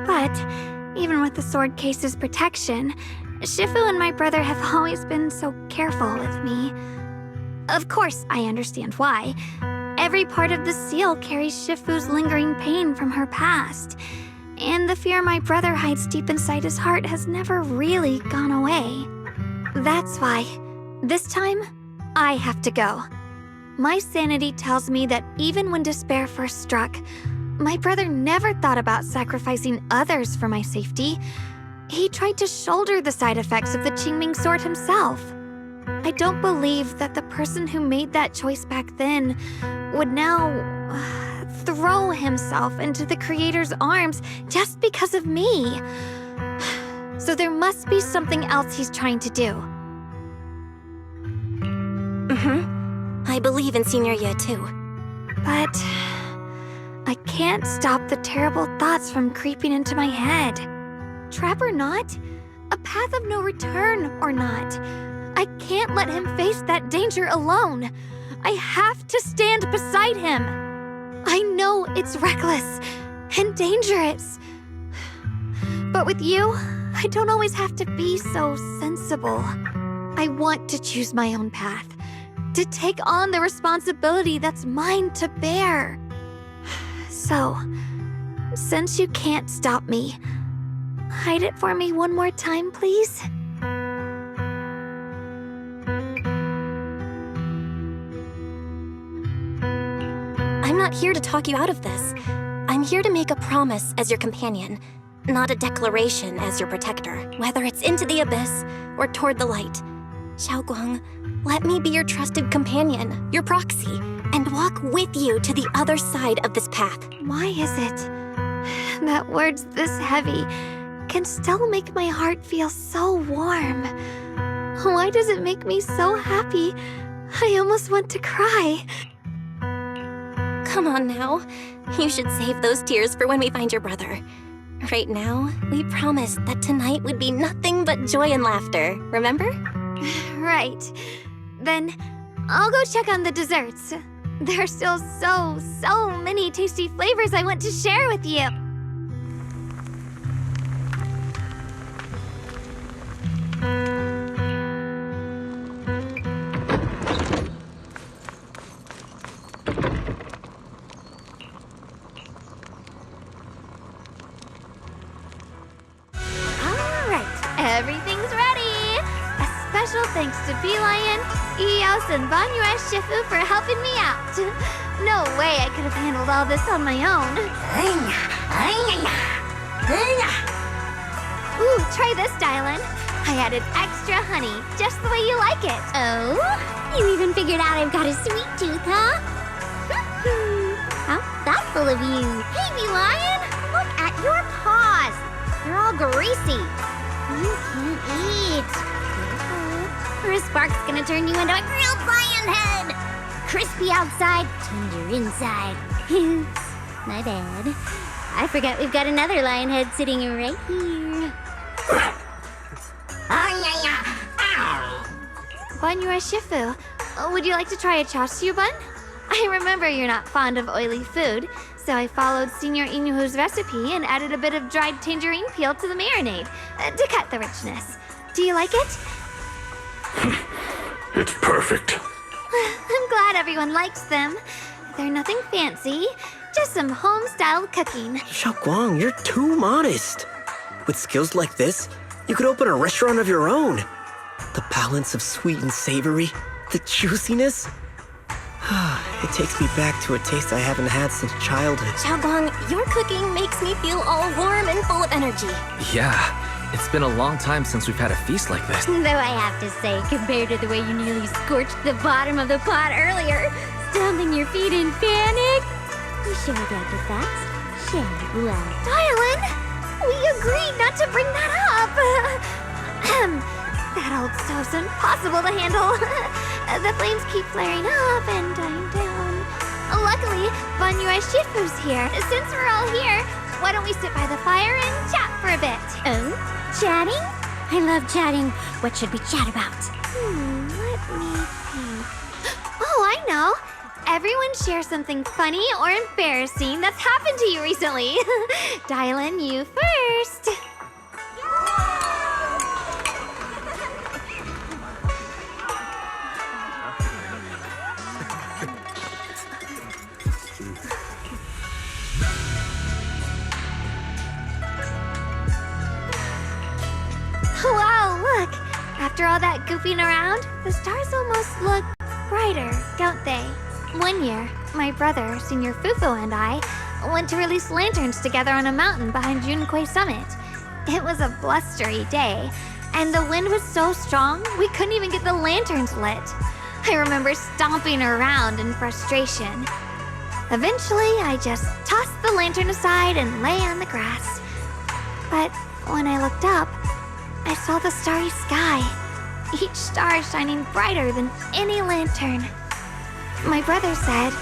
But, even with the sword case's protection, Shifu and my brother have always been so careful with me. Of course, I understand why. Every part of the seal carries Shifu's lingering pain from her past. And the fear my brother hides deep inside his heart has never really gone away. That's why, this time, I have to go. My sanity tells me that even when despair first struck, my brother never thought about sacrificing others for my safety. He tried to shoulder the side effects of the Qingming Sword himself. I don't believe that the person who made that choice back then would now throw himself into the Creator's arms just because of me. So there must be something else he's trying to do. I believe in Senior Ye too. But I can't stop the terrible thoughts from creeping into my head. Trap or not, a path of no return or not, I can't let him face that danger alone. I have to stand beside him. I know it's reckless and dangerous. But with you, I don't always have to be so sensible. I want to choose my own path, to take on the responsibility that's mine to bear. So, since you can't stop me, hide it for me one more time, please? I'm not here to talk you out of this. I'm here to make a promise as your companion, not a declaration as your protector, whether it's into the abyss or toward the light. Xiaoguang, let me be your trusted companion, your proxy, and walk with you to the other side of this path. Why is it that words this heavy can still make my heart feel so warm? Why does it make me so happy? I almost want to cry. Come on now. You should save those tears for when we find your brother. Right now, we promised that tonight would be nothing but joy and laughter, remember? Right. Then I'll go check on the desserts. There are still so many tasty flavors I want to share with you. Everything's ready! A special thanks to Bee-Lion, Eos, and Banyue Shifu for helping me out. No way I could have handled all this on my own. Ooh, try this, Dylan. I added extra honey, just the way you like it. Oh? You even figured out I've got a sweet tooth, huh? How thoughtful of you. Hey, Bee-Lion, look at your paws. They're all greasy. You can't eat. Or a spark's gonna turn you into a grilled lion head. Crispy outside, tender inside. Oops, my bad. I forgot we've got another lion head sitting right here. Banyue Shifu, would you like to try a chashu bun? I remember you're not fond of oily food, so I followed Senior Inuhu's recipe and added a bit of dried tangerine peel to the marinade to cut the richness. Do you like it? It's perfect. I'm glad everyone likes them. They're nothing fancy, just some home-style cooking. Xiaoguang, you're too modest. With skills like this, you could open a restaurant of your own. The balance of sweet and savory, the juiciness. It takes me back to a taste I haven't had since childhood. Xiaogong, your cooking makes me feel all warm and full of energy. Yeah, it's been a long time since we've had a feast like this. Though I have to say, compared to the way you nearly scorched the bottom of the pot earlier, stomping your feet in panic, we sure got to fast, shall we? Well, Dylan, we agreed not to bring that up. That old stove's impossible to handle. The flames keep flaring up and dying down. Luckily, Banyue Shifu's here. Since we're all here, why don't we sit by the fire and chat for a bit? Oh, chatting? I love chatting. What should we chat about? Let me think. Oh, I know. Everyone share something funny or embarrassing that's happened to you recently. Dylan, you first. Wow, look! After all that goofing around, the stars almost look brighter, don't they? One year, my brother, Senior Fufu, and I went to release lanterns together on a mountain behind Junkui Summit. It was a blustery day, and the wind was so strong we couldn't even get the lanterns lit. I remember stomping around in frustration. Eventually, I just tossed the lantern aside and lay on the grass. But when I looked up, I saw the starry sky, each star shining brighter than any lantern. My brother said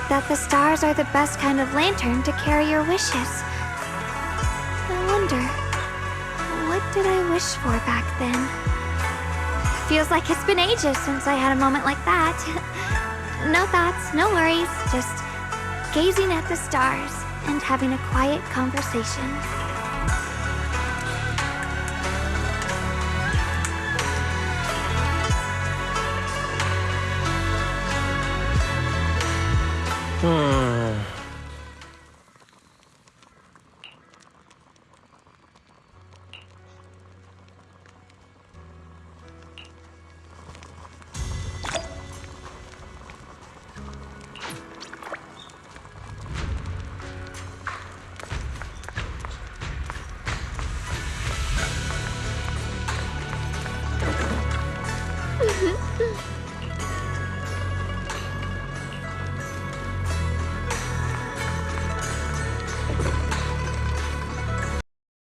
that the stars are the best kind of lantern to carry your wishes. I wonder, what did I wish for back then? Feels like it's been ages since I had a moment like that. No thoughts, no worries, just gazing at the stars and having a quiet conversation.